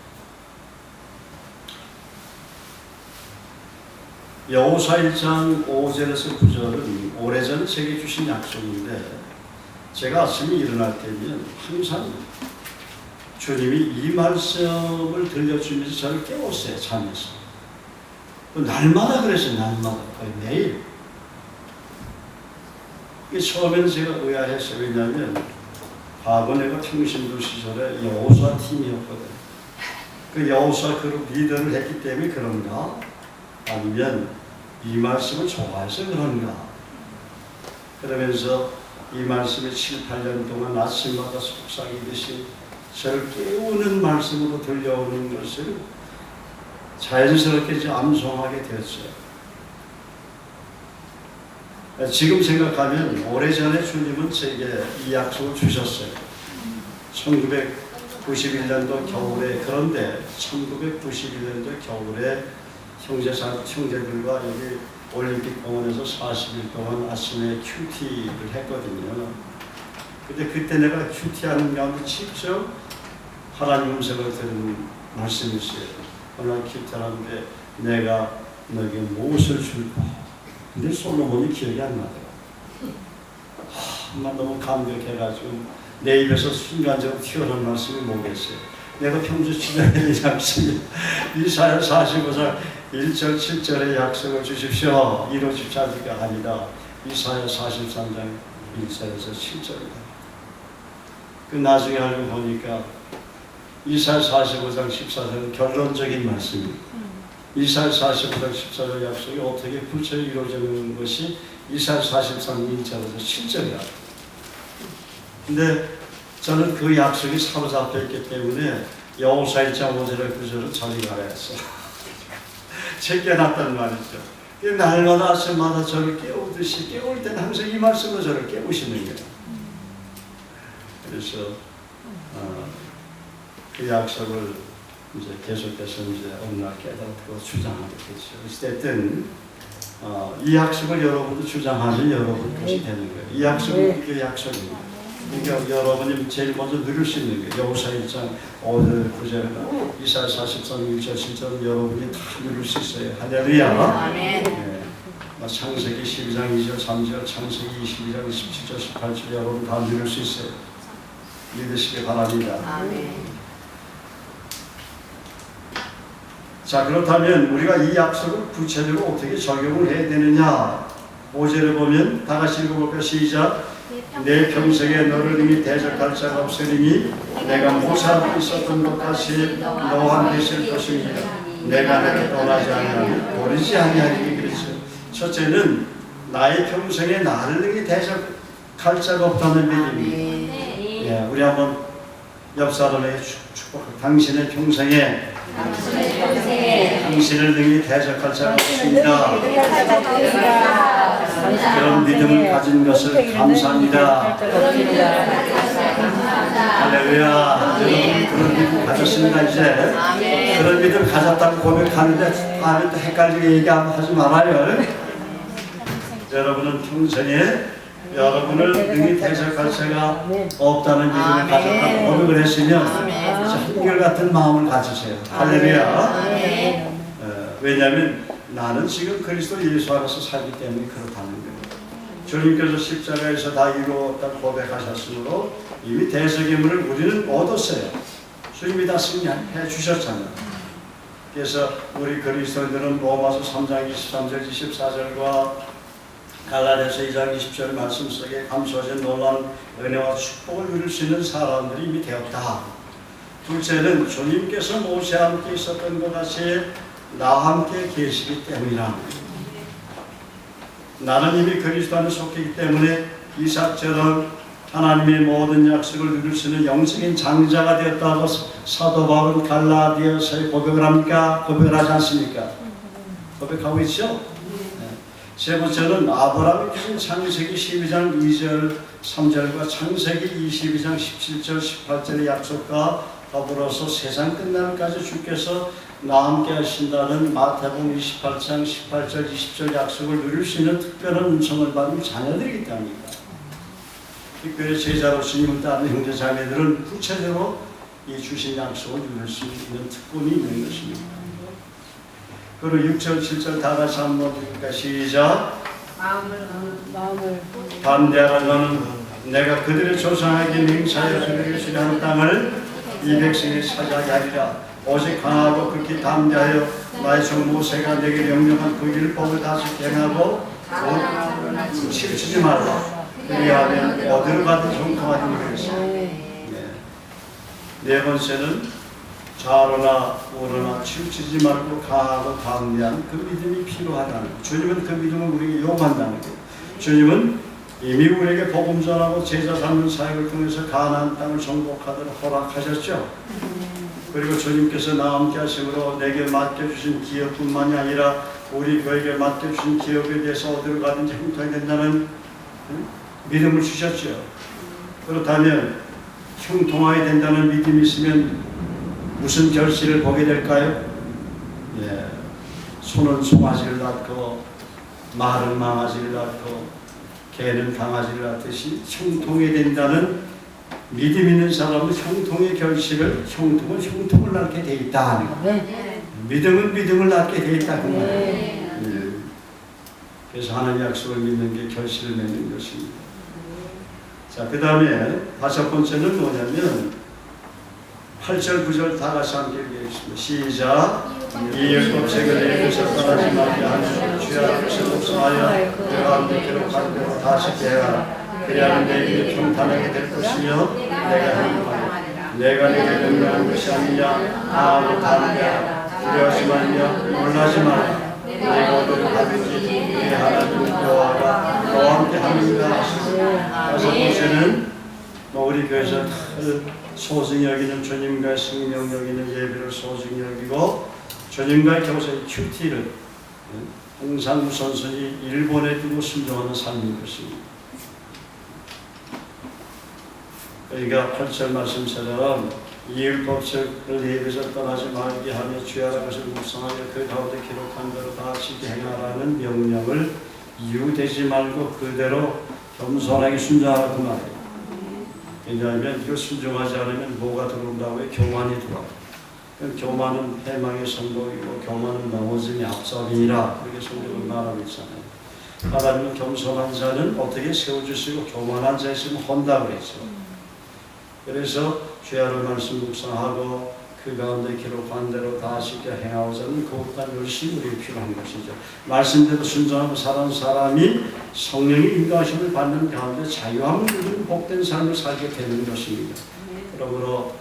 여호수아 1장 5절에서 9절은 오래전에 제게 주신 약속인데 제가 아침에 일어날 때면 항상 주님이 이 말씀을 들려주면서 저를 깨웠어요. 잠에서. 날마다 그랬어요. 날마다. 거의 매일. 처음에는 제가 의아했어요. 왜냐하면 과거 내가 평신도 시절에 여호수아 팀이었거든. 그 여호수아 그룹 리더를 했기 때문에 그런가? 아니면 이 말씀을 좋아해서 그런가? 그러면서 이 말씀이 7, 8년 동안 아침마다 속삭이듯이 저를 깨우는 말씀으로 들려오는 것을 자연스럽게 이제 암송하게 되었어요. 지금 생각하면 오래전에 주님은 제게 이 약속을 주셨어요. 1991년도 겨울에, 그런데 1991년도 겨울에 형제들과 여기 올림픽 공원에서 40일 동안 아침에 큐티를 했거든요. 근데 그때 내가 큐티하는 가운데 직접 하나님 음성을 들은 말씀이 있어요. 오늘 큐티하는데 내가 너에게 무엇을 줄까? 근데 솔로몬이 기억이 안 나더라고요. 나 너무 감격해가지고 내 입에서 순간적으로 튀어나온 말씀이 뭐겠어요? 내가 평소 주장의 약속이 이사야 45장 1절 7절의 약속을 주십시오. 이루어집지 않을까 아니다. 이사야 43장 1절에서 7절이다. 그 나중에 알고 보니까 이사야 45장 14절은 결론적인 말씀입니다. 이사야 45장 14절 약속이 어떻게 구체적으로 이루어지는 것이 이사야 43장 1절에서 7절이야. 근데 저는 그 약속이 사로잡혀 있기 때문에 여호수아 1장 5절의 구절을 저리 가라 했어. 제껴놨단 말이죠. 날마다 아침마다 저를 깨우듯이, 깨울 때는 항상 이 말씀으로 저를 깨우시는 거예요. 그래서 그 약속을 이제 계속해서 이제 어느 날 깨닫고 주장하게 됐죠. 어쨌든 이 약속을 여러분도 주장하면 여러분 것이 되는 거예요. 이 약속은 그게 약속입니다. 그러니까 여러분이 제일 먼저 누릴 수 있는 거예요. 여호수아 1장 5절 9절이나 이사야 43장 1절 7절 여러분이 다 누릴 수 있어요. 할렐루야. 아멘. 네. 창세기 12장 2절 3절 창세기 22장 17절 18절 여러분 다 누릴 수 있어요. 믿으시기 바랍니다. 아멘. 자, 그렇다면 우리가 이 약속을 구체적으로 어떻게 적용을 해야 되느냐? 5절을 보면 다 같이 읽어볼까요? 시작. 내 평생에 너를 이미 대적할 자가 없으리니 내가 모세하고 있었던 것 같이 너와 함께 있을 것이니 내가 너를 떠나지 아니하니 버리지 아니하니. 그랬죠. 첫째는 나의 평생에 나를 능히 대적할 자가 없다는 믿음입니다. 예, 우리 한번 옆 사람에게 축복합니다. 당신의 평생에 당신을 능히 대적할 자가 없습니다. 그런 믿음을 가진 것을 감사합니다. 할렐루야. 여러분 그런 믿음 가졌습니다. 이제 그런 믿음 가졌다고 고백하는데 다음에 또 헷갈리게 얘기하지 말아요. 여러분은 평생에 여러분을 능히 대적할 자가 없다는 믿음을 가졌다고 고백을 했으면 한결같은 마음을 가지세요. 할렐루야. 왜냐하면 나는 지금 그리스도 예수 안에서 살기 때문에 그렇다는 거예요. 주님께서 십자가에서 다 이루었다고 고백하셨으므로 이미 대속임을 우리는 얻었어요. 주님이 다 승리해 주셨잖아요. 그래서 우리 그리스도인들은 로마서 3장 23절 24절과 갈라디아서 2장 20절 말씀 속에 감수하신 놀라운 은혜와 축복을 누릴 수 있는 사람들이 이미 되었다. 둘째는 주님께서 모세와 함께 있었던 것 같이 나와 함께 계시기 때문이라. 나는 이미 그리스도 안에 속했기 때문에 이삭처럼 하나님의 모든 약속을 누릴 수 있는 영적인 장자가 되었다고 사도 바울은 갈라디아서에 고백을 합니까? 고백을 하지 않습니까? 고백하고 있죠? 세 번째는 아브라함이 주신 창세기 12장 2절 3절과 창세기 22장 17절 18절의 약속과 더불어서 세상 끝날까지 주께서 나와 함께 하신다는 마태복음 28장 18절 20절 약속을 누릴 수 있는 특별한 은총을 받은 자녀들이기 때문입니다. 특별히 제자로 주님을 따르는 형제 자매들은 구체적으로 이 주신 약속을 누릴 수 있는 특권이 있는 것입니다. 그리고 6절 7절 다 같이 한번 읽을까? 시작. 마음을 반대하라. 너는 내가 그들의 조상에게 맹세하여 주기를 주려는 땅을 이 백성이 차지하게 하리라. 오직 강하고 극히 담대하여 나의 종 모세가 내게 명령한 그 율법을 다시 행하고 치우치지 말라. 그리하면 어디로 가든 형통하리니 그랬어요. 네 번째는 좌로나 우로나 치우치지 말고 강하고 담대한 그 믿음이 필요하다는 것. 주님은 그 믿음을 우리에게 요구한다는 것. 주님은 이미 우리에게 복음 전하고 제자 삼는 사역을 통해서 가나안 땅을 정복하도록 허락하셨죠. 그리고 주님께서 나와 함께 하심으로 내게 맡겨주신 기업뿐만이 아니라 우리 교회에게 맡겨주신 기업에 대해서 어디로 가든지 형통이 된다는 믿음을 주셨죠. 그렇다면 형통하게 된다는 믿음이 있으면 무슨 결실을 보게 될까요? 예, 소는 송아지를 낳고 말은 망아지를 낳고 개는 강아지를 낳듯이 형통이 된다는 믿음 있는 사람은 형통의 결실을 형통을 낳게 돼 있다 하는 거예요. 믿음은 믿음을 낳게 돼 있다 그 말이에요. 예. 그래서 하나님 약속을 믿는 게 결실을 맺는 것입니다. 자, 그 다음에 다섯 번째는 뭐냐면 8절 9절 다 같이 함께 읽겠습니다. 시작. 이 율법책을 내게서 떠나지 말게 하는 주야 뜻을 독성하여 내가 함께 기록한 대로 다시 계하라. 그리하면 내 일이 평탄하게 될 것이며 내가 행복하리라. 내가 내게 명령한 것이 아니냐. 아무 담대하라. 두려워하지 말며 놀라지 마라. 내가 어디를 가든지 네 하나님 여호와가 너와 함께 하느니라 하시고. 다섯 번째는 우리 교회에서 소중히 여기는 주님과의 생명 여기는 예배를 소중히 여기고 주님과의 교사의 큐티를 항상 우선순위 일본에 두고 순종하는 삶인 것입니다. 그러니까 8절 말씀처럼 이 율법책을 예배에서 떠나지 말게 하며 주야라 것을 묵상하여 그 가운데 기록한 대로 다 지게 행하라는 명령을 이유되지 말고 그대로 겸손하게 순종하라 그 말이에요. 왜냐하면 이거 순종하지 않으면 뭐가 들어온다고요? 교만이 들어와요. 교만은 패망의 선곡이고 교만은 넘어짐이 앞서이니라 그렇게 성경은 말하고 있잖아요. 하나님은 겸손한 자는 어떻게 세워주시고 교만한 자 있으면 혼다 그랬죠. 그래서 주야로 말씀 묵상하고 그 가운데 기록한 대로 다 지켜 행하고자는 그것과 열심히 우리에게 필요한 것이죠. 말씀대로 순종하고 사는 사람이 성령의 인도하심을 받는 가운데 자유함을 누리는 복된 삶을 살게 되는 것입니다. 그러므로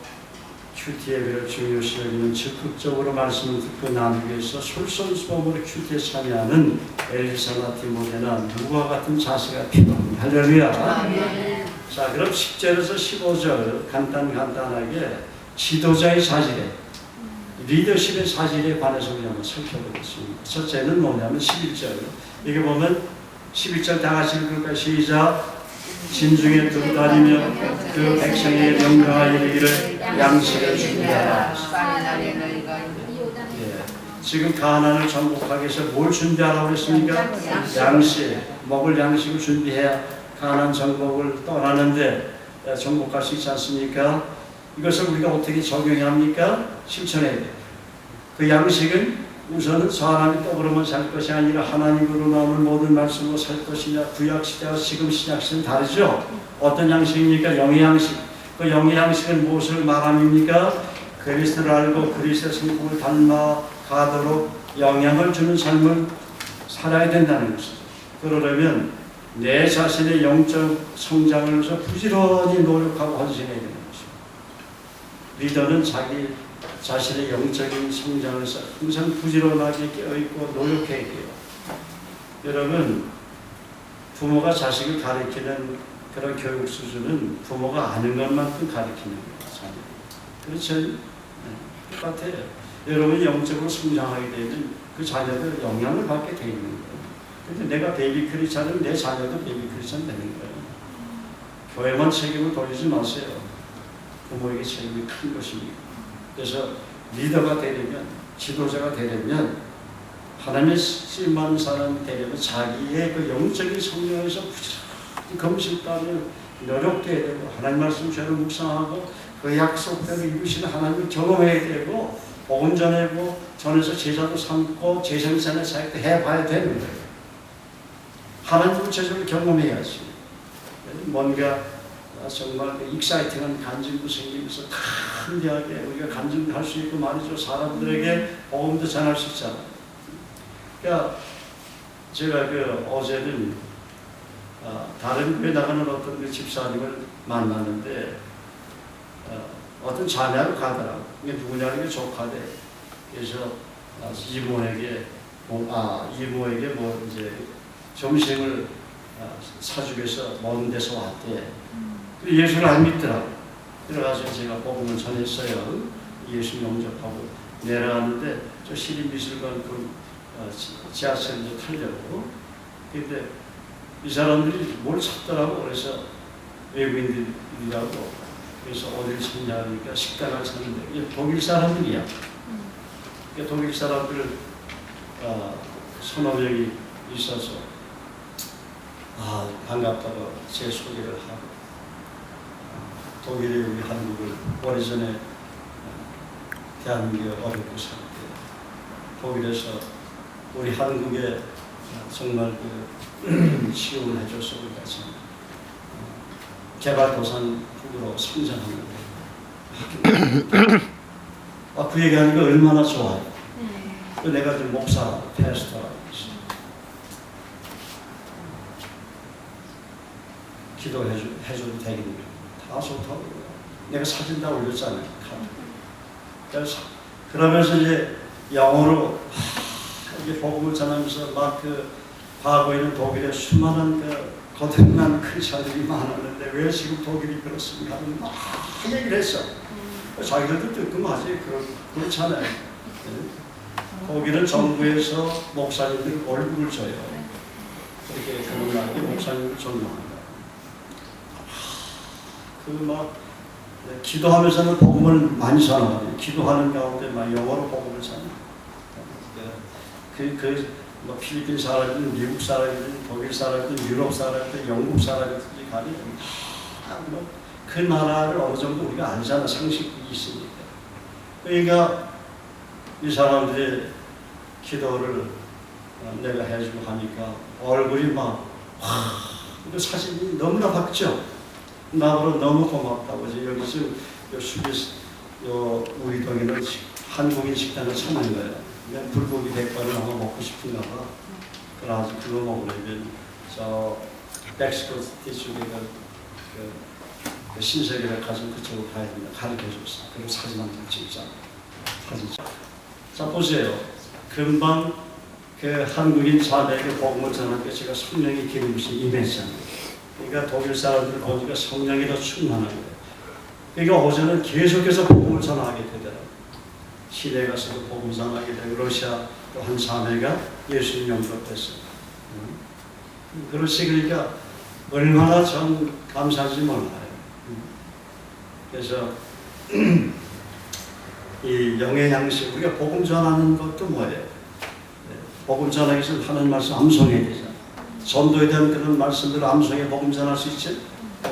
큐티 예배를 중요시 여기는 적극적으로 말씀을 듣고 나누기 위해서 솔선수범으로 큐티에 참여하는 엘리사나 디모데나 누구와 같은 자세가 필요합니다. 할렐루야. 자, 그럼 10절에서 15절 간단하게 지도자의 사실에 리더십의 사실에 관해서 우리 한번 살펴보겠습니다. 첫째는 뭐냐면 11절. 여기 보면 11절 다 같이 읽을까요? 시작. 진중에 두고 다니며 그 백성에게 명령하여 이르기를 양식을 준비하라. 예. 지금 가나안을 정복하기 위해서 뭘 준비하라고 했습니까? 양식, 먹을 양식을 준비해야 가나안 정복을 떠나는데 정복할 수 있지 않습니까? 이것을 우리가 어떻게 적용해야 합니까? 실천해야 돼요. 그 양식은 우선은 사람이 떡으로만 살 것이 아니라 하나님으로 나오는 모든 말씀으로 살 것이냐. 구약시대와 지금 신약시대는 다르죠. 어떤 양식입니까? 영의 양식. 그 영의 양식은 무엇을 말합니까? 그리스도를 알고 그리스도의 성품을 닮아가도록 영향을 주는 삶을 살아야 된다는 것입니다. 그러려면 내 자신의 영적 성장을 위해서 부지런히 노력하고 헌신해야 되는 것입니다. 리더는 자기 자신의 영적인 성장을 위해서 항상 부지런하게 깨어있고 노력해야 돼요. 여러분, 부모가 자식을 가르치는 그런 교육 수준은 부모가 아는 것만큼 가르치는 거예요. 그렇죠? 네, 똑같아요. 여러분이 영적으로 성장하게 되면 그 자녀들 영향을 받게 돼 있는 거예요. 근데 내가 베이비 크리스찬은 내 자녀도 베이비 크리스찬 되는 거예요. 교회만 책임을 돌리지 마세요. 부모에게 책임이 큰 것입니다. 그래서 리더가 되려면, 지도자가 되려면, 하나님의 쓰임받는 사람이 되려면 자기의 그 영적인 성령에서 부지런히 검식하며 노력해야 되고 하나님 말씀 죄를 묵상하고 그 약속대로 이루시는 하나님을 경험해야 되고 복음 전해서 제자도 삼고 제생산의 사역도 해봐야 되는 거예요. 하나님 구체적으로 경험해야지. 뭔가 정말 그 익사이팅한 간증도 생기면서 간대하게 우리가 간증할 수 있고 말이죠. 사람들에게 복음도 전할 수 있잖아. 그러니까 제가 그 어제는 다른 교회 나가는 어떤 그 집사님을 만났는데 어떤 자매로 가더라고. 이게 누구냐는 게 조카대. 그래서 이모에게 뭐 이제 점심을 사주기 위해서 먼 데서 왔대. 예수를 안 믿더라고. 그래가지고 제가 복음을 전했어요. 예수 영접하고 내려가는데 저 시립미술관 그 지하철을 타려고. 근데 이 사람들이 뭘 찾더라고. 그래서 외국인들이라고. 그래서 어디를 찾냐 하니까 식당을 찾는데 이게 독일 사람들이야. 그러니까 독일 사람들을 서너 명이 있어서 반갑다고 제 소개를 하고 독일에 우리 한국을 오래전에 대한민국에 어렵고 살 때 독일에서 우리 한국에 정말 그 지원을 해줘서 우리가 참 개발도상국으로 성장하는데 그 얘기하니까 얼마나 좋아요. 내가 지금 목사, 패스터라고 있어요. 기도해줘도 되겠는데 다 좋다고. 내가 사진 다 올렸잖아요. 그래서 그러면서 이제 영어로 이게 복음을 전하면서 막 그 과거에는 독일에 수많은 그 거듭난 크리스천들이 많았는데 왜 지금 독일이 그렇습니까? 막 얘기를 했어. 자기들도 뜨끔하지. 그렇잖아요. 독일은 정부에서 목사님들 월급을 줘요. 그렇게 그런 나라에 목사님을 존경한다. 그 기도하면서는 복음을 많이 전하거든요. 기도하는 가운데 막 영어로 복음을 전해. 뭐 필리핀 사람이든 미국 사람이든 독일 사람이든 유럽 사람이든 영국 사람이든 간에 그 나라를 어느 정도 우리가 알잖아. 상식이 있으니까. 그러니까 이 사람들의 기도를 내가 해주고 하니까 얼굴이 그 사진이 너무나 밝죠. 나보러 너무 고맙다고. 여기서 우리 동에는 한국인 식당을 참는 거예요. 불고기 백반을 한번 먹고 싶은가 봐. 그래서 그거 먹으려면 저 멕시코 뒤쪽에 그 신세계백화점 그쪽으로 가야 됩니다. 가르쳐줬어. 그리고 사진 한 장 찍자. 자 보세요. 금방 그 한국인 자매에게 복음을 전하니까 제가 성령의 기름이 임했잖아요. 그러니까 독일 사람들 보니까 성령이 더 충만한 거예요. 그러니까 어제는 계속해서 복음을 전하게 되더라고요. 시내 가서도 복음 전하게 되고 러시아 또 한 자매가 예수님 영접했어요. 그렇지. 그러니까 얼마나 전 감사한지 몰라요. 그래서 이 영의 양식, 우리가 복음 전하는 것도 뭐예요? 복음 전하기 위해서 하는 말씀 암송해야 되잖아요. 전도에 대한 그런 말씀들을 암송해 복음 전할 수 있지.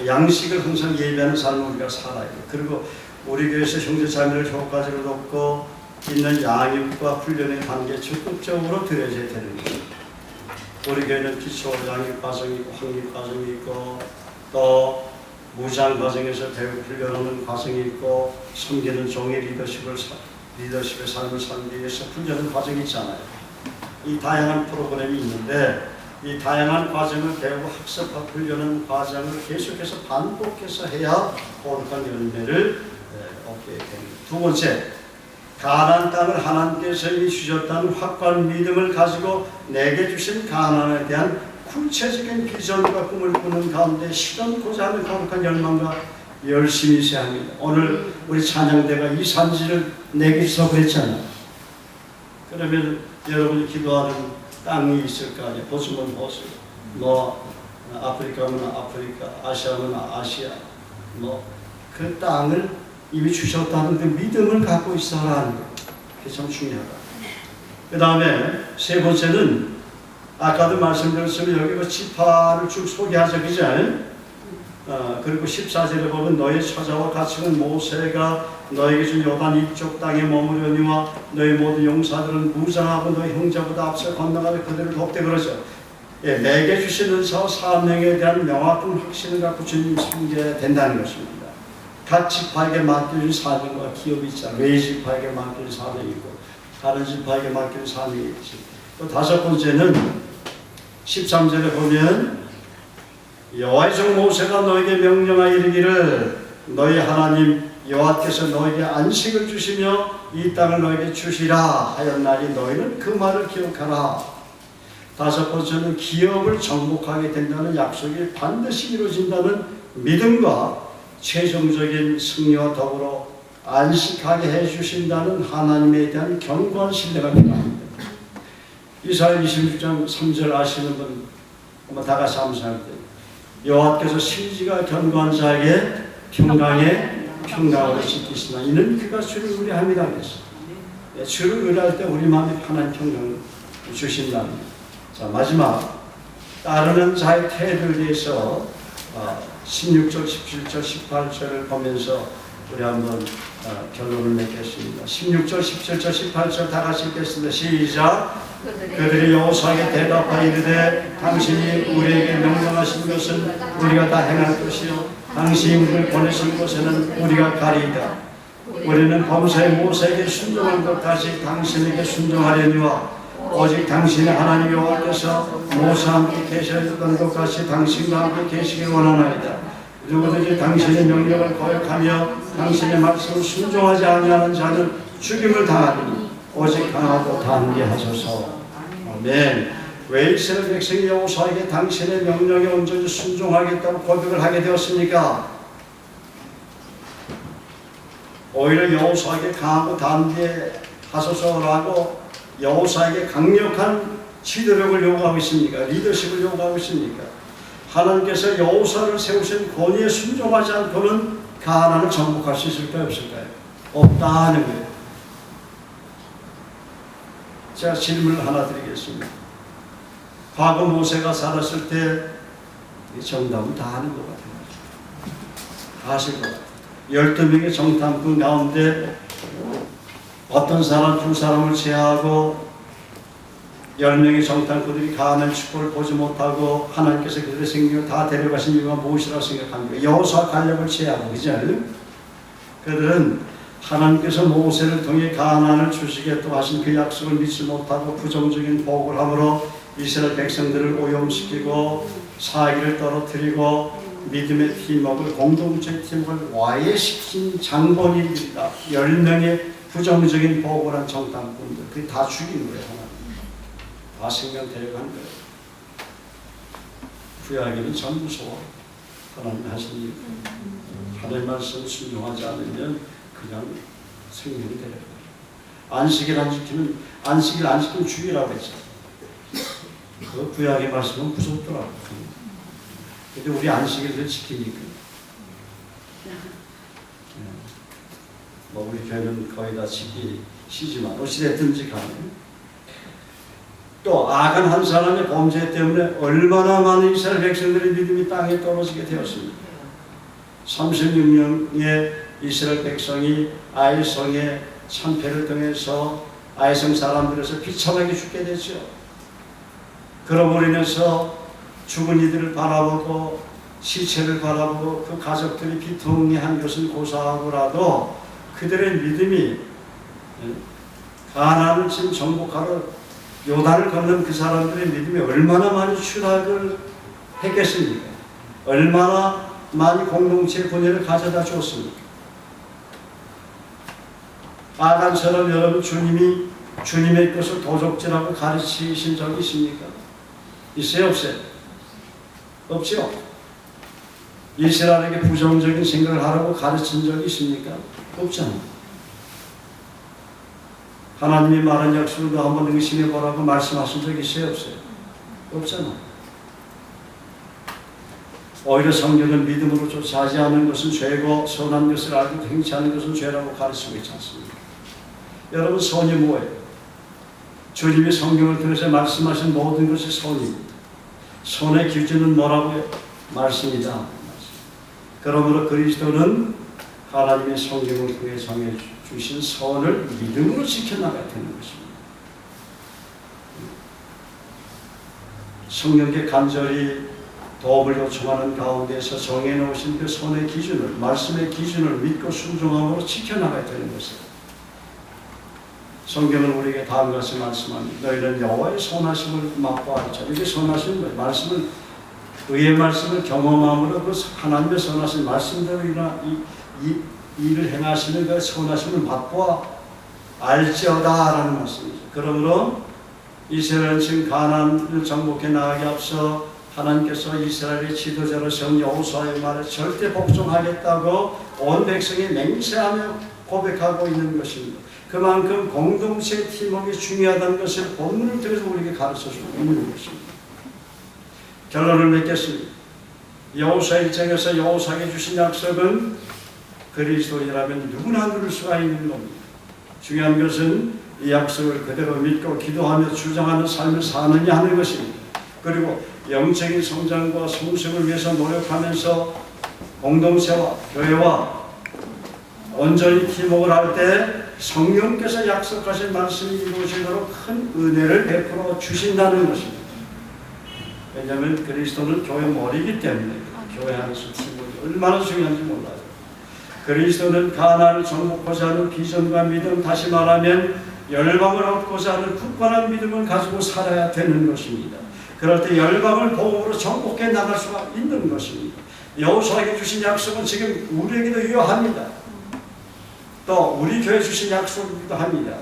양식을 항상 예배하는 삶을 우리가 살아야 돼요. 그리고 우리 교회에서 형제 자매를 효과적으로 돕고 있는 양육과 훈련의 단계에 적극적으로 들여져야 되는 거예요. 우리 교회는 기초 양육 과정이 있고 확립 과정이 있고 또 무장 과정에서 배우 훈련하는 과정이 있고 섬기는 종의 리더십의 삶을 살기 위해서 훈련하는 과정이 있잖아요. 이 다양한 프로그램이 있는데 이 다양한 과정을 배우고 학습하고 훈련하는 과정을 계속해서 반복해서 해야 거룩한 열매를 얻게 됩니다. 두 번째, 가나안 땅을 하나님께서 이미 주셨다는 확고한 믿음을 가지고 내게 주신 가나안에 대한 구체적인 비전과 꿈을 꾸는 가운데 실현하고자 하는 거룩한 열망과 열심히 있어야 합니다. 오늘 우리 찬양대가 이 산지를 내게 주서 그랬잖아요. 그러면 여러분이 기도하는 땅이 있을 거 아니에요. 보수면 보수, 뭐 아프리카면 아프리카, 아시아면 아시아, 뭐 그 땅을 이미 주셨다는 그 믿음을 갖고 있어라 하는 거예요. 그게 참 중요하다. 그 다음에 세 번째는 아까도 말씀드렸지만 여기 그 지파를 쭉 소개하죠. 그죠? 그리고 14절에 보면 너희 처자와 같이는 모세가 너에게 준 요단 이쪽 땅에 머무르니와 너희 모든 용사들은 무장하고 너희 형제보다 앞서 건너가며 그들을 돕되 그러죠. 매겨주시는 저 사명에 대한 명확한 확신을 갖고 주님 섬겨야 된다는 것입니다. 각 지파에게 맡겨진 사명과 기업이 있잖아요. 왜 지파에게 맡겨진 사명이 있고 다른 지파에게 맡겨진 사명이 있지. 또 다섯 번째는 13절에 보면 여호와의 종 모세가 너에게 명령하여 이르기를 너희 하나님 여호와께서 너에게 안식을 주시며 이 땅을 너에게 주시라 하였나니 너희는 그 말을 기억하라. 다섯 번째는 기업을 정복하게 된다는 약속이 반드시 이루어진다는 믿음과 최종적인 승리와 더불어 안식하게 해주신다는 하나님에 대한 견고한 신뢰가 필요합니다. 이사야 26장 3절 아시는 분 한번 다 같이 암송할 때 여호와께서 실지가 견고한 자에게 평강으로 지키시나 이는 그가 주를 의뢰함이라 그랬어요. 주를 의뢰할 때 우리 마음에 편한 평강을 주신다는 거예요. 자, 마지막 따르는 자의 태도에 대해서 16절, 17절, 18절을 보면서 우리 한번 결론을 맺겠습니다. 16절, 17절, 18절 다 같이 읽겠습니다. 시작. 그들이 여호수아에게 대답하여 이르되 당신이 우리에게 명령하신 것은 우리가 다 행할 것이요 당신이 우리를 보내신 곳에는 우리가 가리이다. 우리는 범사에 모세에게 순종한 것까지 당신에게 순종하려니와 오직 당신의 하나님 여호와께서 모세와 함께 계셨던 것같이 당신과 함께 계시길 원하나이다. 누구든지 당신의 명령을 거역하며 당신의 말씀을 순종하지 아니하는 자는 죽임을 당하리니 오직 강하고 단계하소서. 아멘. 왜 이스라엘 백성이 여호수아에게 당신의 명령에 온전히 순종하겠다고 고백을 하게 되었습니까? 오히려 여호수아에게 강하고 단계하소서라고 여호수아에게 강력한 지도력을 요구하고 있습니까? 리더십을 요구하고 있습니까? 하나님께서 여호수아를 세우신 권위에 순종하지 않고는 가나안을 정복할 수 있을까요? 없을까요? 없다는 거예요. 제가 질문을 하나 드리겠습니다. 과거 모세가 살았을 때 정답은 다 아는 것 같아요. 다 아실 것 같아요. 12명의 정탐꾼 가운데 어떤 사람, 두 사람을 제하고 10명의 정탐꾼들이 가나안 축복을 보지 못하고 하나님께서 그들의 생명을 다 데려가신 이유가 무엇이라고 생각합니까? 여호수아 갈렙을 제하고, 그죠? 그들은 하나님께서 모세를 통해 가나안을 주시겠다고 하신 그 약속을 믿지 못하고 부정적인 보고를 함으로 이스라엘 백성들을 오염시키고 사기를 떨어뜨리고 믿음의 팀워크를, 공동체의 팀워크를 와해시킨 장본인들이다. 10명의 부정적인 보고란 정탐꾼들, 그게 다 죽인 거예요. 하나님 다 생명 데려간 거예요. 구약에는 전 무서워. 하나님 하신 일, 하나님 말씀 순종하지 않으면 그냥 생명이 데려가요. 안식일 안 지키면 죽이라고 했죠. 그 구약의 말씀은 무섭더라고요. 근데 우리 안식일을 지키니까. 우리 교회는 거의 다 지키시지만 어찌됐든지 간에 또 악한 한 사람의 범죄 때문에 얼마나 많은 이스라엘 백성들의 믿음이 땅에 떨어지게 되었습니까? 36명의 이스라엘 백성이 아이성의 참패를 통해서 아이성 사람들에서 비참하게 죽게 되죠. 그러므로 인해서 죽은 이들을 바라보고 시체를 바라보고 그 가족들이 비통해한 것은 고사하고라도 그들의 믿음이 가나안을 지금 정복하러 요단을 건넌 그 사람들의 믿음이 얼마나 많이 추락을 했겠습니까? 얼마나 많이 공동체의 분열을 가져다 주었습니까? 아간처럼 여러분 주님의 것을 도적질하고 가르치신 적이 있습니까? 있어요? 없어요? 없죠? 이스라엘에게 부정적인 생각을 하라고 가르친 적이 있습니까? 없잖아요. 하나님이 말한 약속을 너 한번 의심해 보라고 말씀하신 적이 있어요? 없어요? 없잖아요. 오히려 성경은 믿음으로 쫓아하지 않는 것은 죄고 선한 것을 알고 행치 않는 것은 죄라고 가르치고 있지 않습니까? 여러분, 선이 뭐예요? 주님이 성경을 통해서 말씀하신 모든 것이 선입니다. 선의 기준은 뭐라고요? 말씀이다. 그러므로 그리스도는 하나님의 성경을 통해 정해주신 선을 믿음으로 지켜나가야 되는 것입니다. 성령께 간절히 도움을 요청하는 가운데서 정해놓으신 그 선의 기준을, 말씀의 기준을 믿고 순종함으로 지켜나가야 되는 것입니다. 성경은 우리에게 다음과 같이 말씀합니다. 너희는 여호와의 선하심을 맛보아리자. 이게 선하신 거예요. 말씀을, 의의 말씀을 경험함으로 그 하나님의 선하신 말씀대로 일을 행하시는 그 선하심을 맛보아 알지어다라는 말씀이죠. 그러므로 이스라엘은 지금 가나안을 정복해 나가기 앞서 하나님께서 이스라엘의 지도자로 세운 여호수아의 말에 절대 복종하겠다고 온 백성이 맹세하며 고백하고 있는 것입니다. 그만큼 공동체 팀워크가 중요하다는 것을 본문을 통해서 우리에게 가르쳐주고 있는 것입니다. 결론을 맺겠습니다. 여호수아 1장에서 여호수아에게 주신 약속은 그리스도인이라면 누구나 누릴 수가 있는 겁니다. 중요한 것은 이 약속을 그대로 믿고 기도하며 주장하는 삶을 사느냐 하는 것입니다. 그리고 영적인 성장과 성숙을 위해서 노력하면서 공동체와 교회와 온전히 팀워크를 할 때 성령께서 약속하신 말씀이 이루어지도록 큰 은혜를 베풀어 주신다는 것입니다. 왜냐하면 그리스도는 교회 머리이기 때문에 교회 안에서 팀워크가 얼마나 중요한지 몰라요. 그리스도는 가나안을 정복하고자 하는 비전과 믿음, 다시 말하면 열방을 얻고자 하는 굳건한 믿음을 가지고 살아야 되는 것입니다. 그럴 때 열방을 복음으로 정복해 나갈 수가 있는 것입니다. 여호수아에게 주신 약속은 지금 우리에게도 유효합니다. 또 우리 교회에 주신 약속이기도 합니다.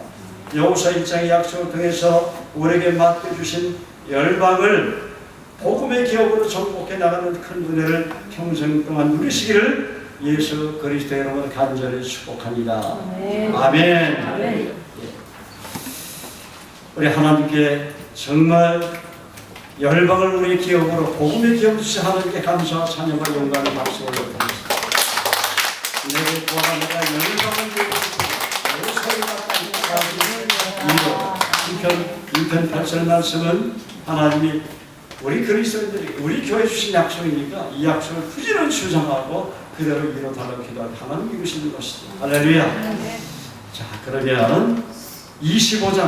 여호수아 1장의 약속을 통해서 우리에게 맡겨주신 열방을 복음의 기업으로 정복해 나가는 큰 은혜를 평생 동안 누리시기를 예수 그리스도의 이름으로 간절히 축복합니다. 아멘. 아멘. 아멘. 우리 하나님께 정말 열방을 우리의 기업으로 복음의 기업으로 주신 하나님께 감사와 찬양과 영광의 박수 올려드립니다. 내게 구하라 내가 열방을 주시고 2편 8절 말씀은 하나님이 우리 그리스도인들이 우리 교회 주신 약속이니까 이 약속을 부지런히 주장하고 그대로 이루어달라고 기도할 하나님 이루시는 것이죠. 할렐루야. 자, 그러면 25장